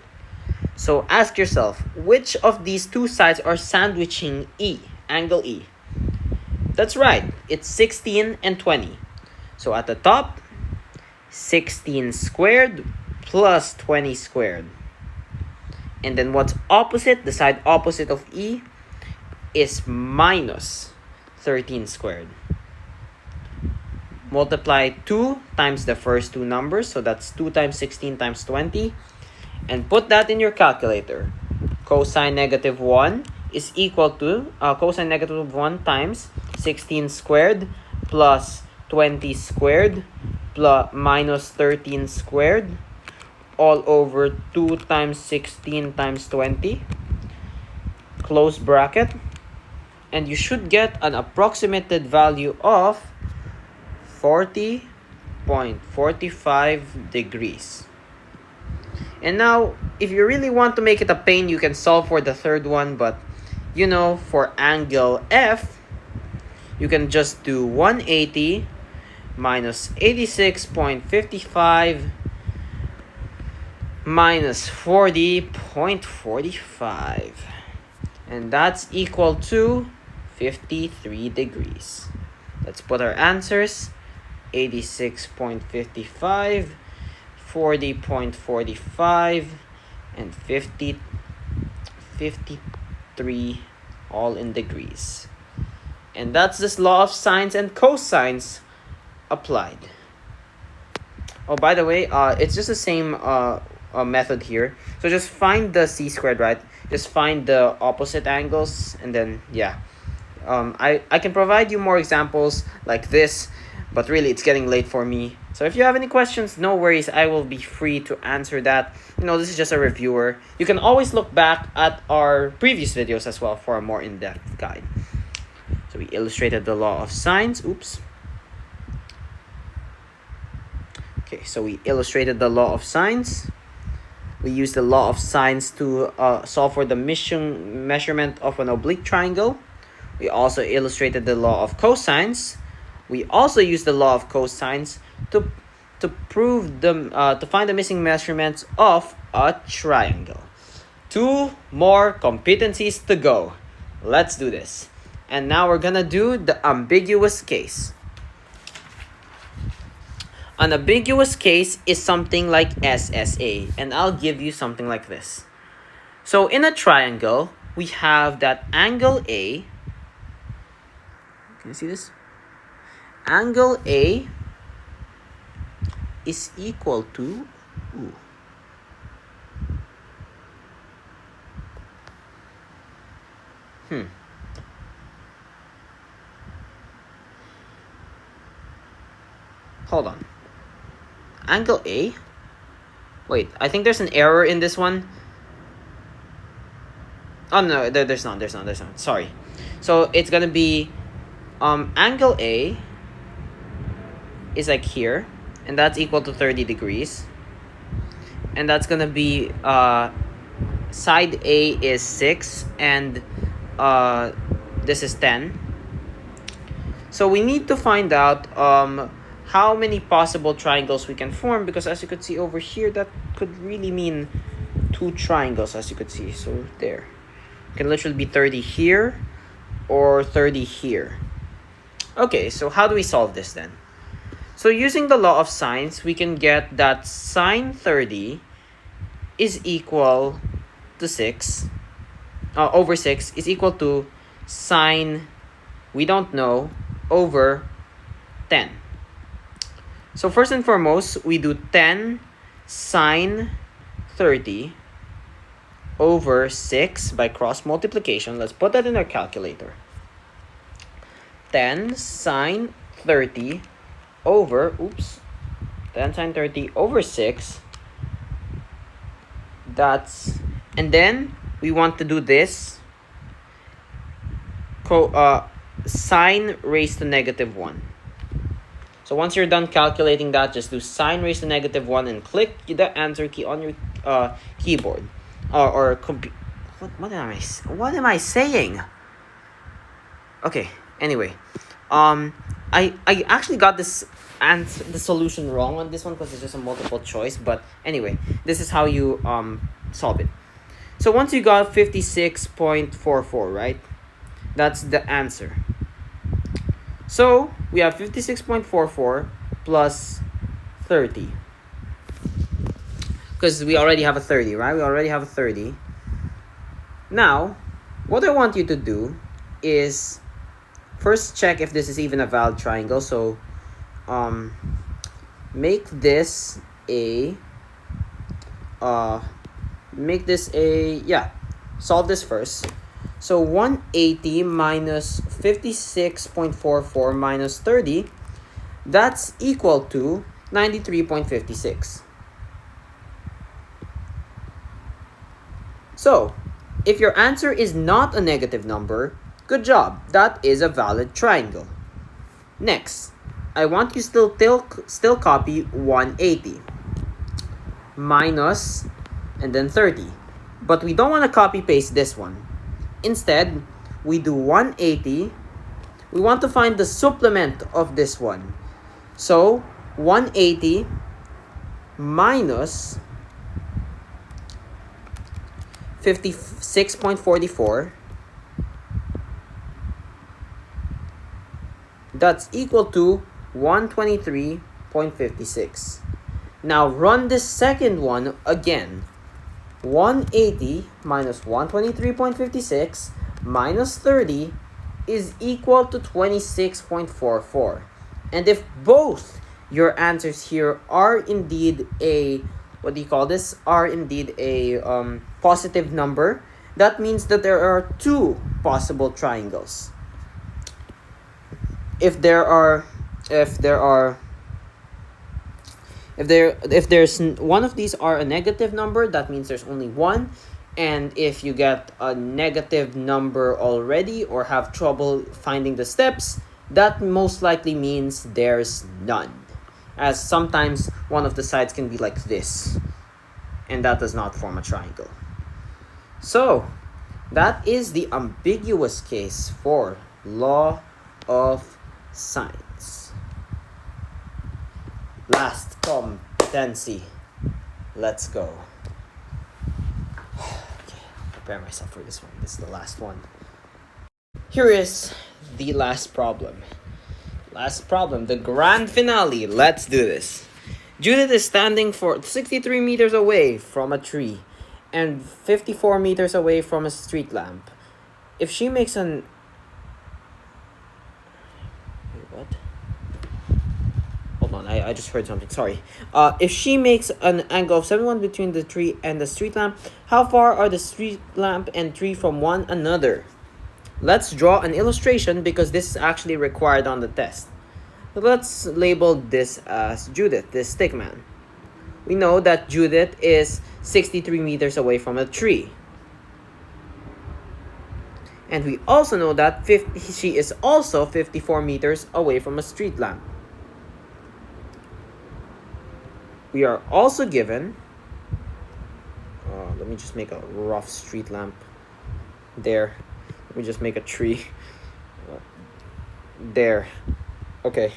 So ask yourself, which of these two sides are sandwiching E, angle E? That's right, it's 16 and 20. So at the top, 16 squared plus 20 squared. And then what's opposite, the side opposite of E, is minus 13 squared. Multiply 2 times the first two numbers, so that's 2 times 16 times 20. And put that in your calculator. Cosine -1 is equal to, cosine -1 times 16 squared plus 20 squared plus minus 13 squared all over 2 times 16 times 20. Close bracket. And you should get an approximated value of 40.45 degrees. And now, if you really want to make it a pain, you can solve for the third one. But, for angle F, you can just do 180 minus 86.55 minus 40.45. And that's equal to 53 degrees. Let's put our answers. 86.55, 40.45, and 53, all in degrees. And that's this law of sines and cosines applied. Oh, by the way, it's just the same method here. So just find the c squared, right? Just find the opposite angles, and then, yeah. I can provide you more examples like this, but really it's getting late for me. So if you have any questions, no worries, I will be free to answer that. This is just a reviewer. You can always look back at our previous videos as well for a more in-depth guide. So we illustrated the law of sines. Oops. Okay, so we illustrated the law of sines. We use the law of sines to solve for the measurement of an oblique triangle. We also illustrated the law of cosines. We also use the law of cosines to prove to find the missing measurements of a triangle. 2 more competencies to go. Let's do this. And now we're gonna do the ambiguous case. An ambiguous case is something like SSA, and I'll give you something like this. So in a triangle, we have that angle A. Can you see this? Angle A is equal to hold on. Angle A? Wait, I think there's an error in this one. Oh no, there's not. Sorry. So it's gonna be angle A is like here, and that's equal to 30 degrees. And that's gonna be side A is 6 and this is 10. So we need to find out how many possible triangles we can form, because as you could see over here, that could really mean 2 triangles, as you could see. So there. It can literally be 30 here or 30 here. Okay, so how do we solve this then? So using the law of sines, we can get that sine 30 is equal to 6, over 6 is equal to sine, we don't know, over 10. So first and foremost, we do 10 sine 30 over 6 by cross multiplication. Let's put that in our calculator. 10 sine 30 over, 10 sine 30 over 6. That's, and then we want to do this sine raised to negative 1. So once you're done calculating that, just do sine raised to negative 1 and click the answer key on your keyboard. What am I saying? Okay, anyway. I actually got this the solution wrong on this one because it's just a multiple choice, but anyway, this is how you solve it. So once you got 56.44, right? That's the answer. So we have 56.44 plus 30. Because we already have a 30, right? We already have a 30. Now, what I want you to do is first check if this is even a valid triangle. So make this a solve this first. So 180 minus 56.44 minus 30, that's equal to 93.56. So if your answer is not a negative number, good job, that is a valid triangle. Next, I want you still copy 180 minus and then 30. But we don't want to copy paste this one. Instead, we do 180. We want to find the supplement of this one. So 180 minus 56.44, that's equal to 123.56. Now run this second one again. 180 minus 123.56 minus 30 is equal to 26.44. And if both your answers here are indeed a, are indeed a positive number, that means that there are 2 possible triangles. If there's one of these are a negative number, that means there's only one. And if you get a negative number already or have trouble finding the steps, that most likely means there's none, as sometimes one of the sides can be like this. and that does not form a triangle. So that is the ambiguous case for law of sines. Last competency. Let's go. Okay, prepare myself for this one. This is the last one. Here is the last problem. Last problem, the grand finale. Let's do this. Judith is standing for 63 meters away from a tree and 54 meters away from a street lamp. If she makes an... Wait, what? Hold on, I just heard something. Sorry. If she makes an angle of 71 between the tree and the street lamp, how far are the street lamp and tree from one another? Let's draw an illustration because this is actually required on the test. Let's label this as Judith, this stick man. We know that Judith is 63 meters away from a tree. And we also know that she is also 54 meters away from a street lamp. We are also given... let me just make a rough street lamp. There. Let me just make a tree. There. Okay.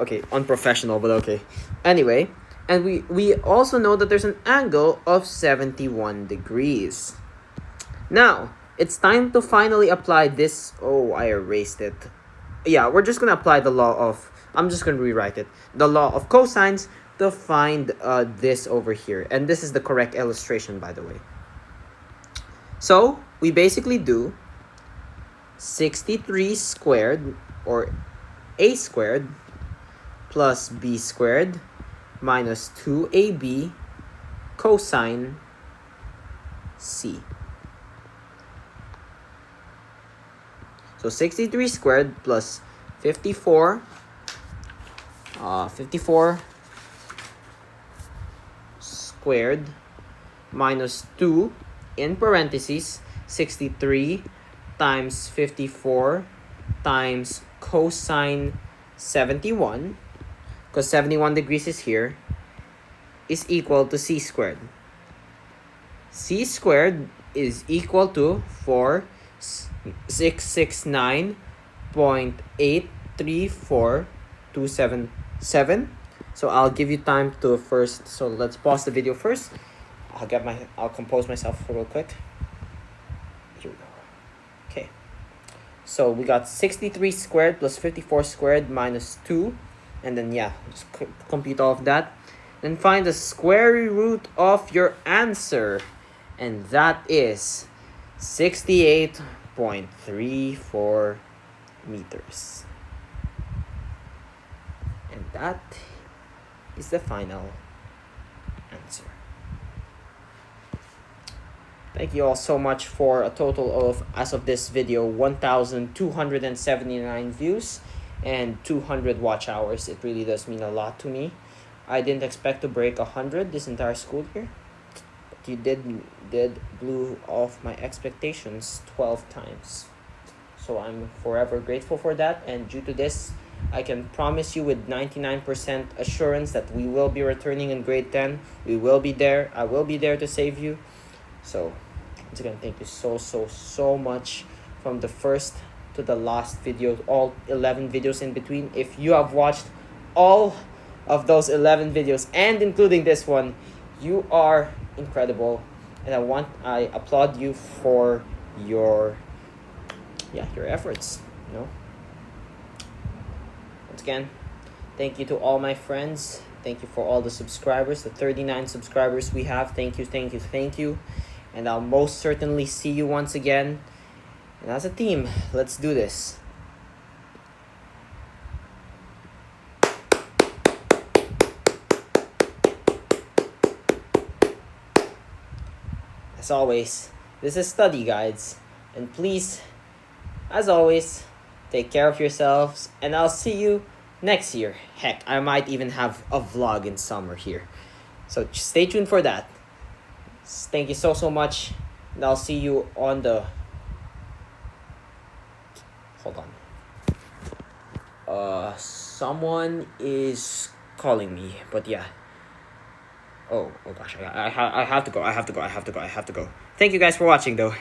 Okay, unprofessional, but okay. Anyway, and we also know that there's an angle of 71 degrees. Now, it's time to finally apply this. Oh, I erased it. Yeah, we're just going to apply the law of... I'm just going to rewrite it. The law of cosines to find this over here. And this is the correct illustration, by the way. So, we basically do 63 squared, or a squared, plus b squared minus 2ab cosine c. So 63 squared plus 54 squared minus 2 in parentheses 63 times 54 times cosine 71, because 71 degrees is here, is equal to c squared. C squared is equal to 4669.834277. So I'll give you time to first. So let's pause the video first. I'll compose myself real quick. Here we go. Okay. So we got 63 squared plus 54 squared minus 2. And then, yeah, just compute all of that. Then find the square root of your answer. And that is 68.34 meters. And that is the final answer. Thank you all so much for a total of, as of this video, 1,279 views and 200 watch hours. It really does mean a lot to me. I didn't expect to break 100 this entire school year, but you did blew off my expectations 12 times. So I'm forever grateful for that, and due to this, I can promise you with 99% assurance that we will be returning in grade 10. We will be there. I will be there to save you. So once again, thank you so much from the first to the last video, all 11 videos in between. If you have watched all of those 11 videos and including this one, you are incredible, and I applaud you for your efforts, you know. Once again, thank you to all my friends. Thank you for all the subscribers, the 39 subscribers we have. Thank you. And I'll most certainly see you once again. And as a team, let's do this. As always, this is Study Guides. And please, as always, take care of yourselves. And I'll see you next year. Heck, I might even have a vlog in summer here. So stay tuned for that. Thank you so much. And I'll see you on the... Hold on. Someone is calling me. But yeah. Oh gosh, I have to go. I have to go. Thank you guys for watching though.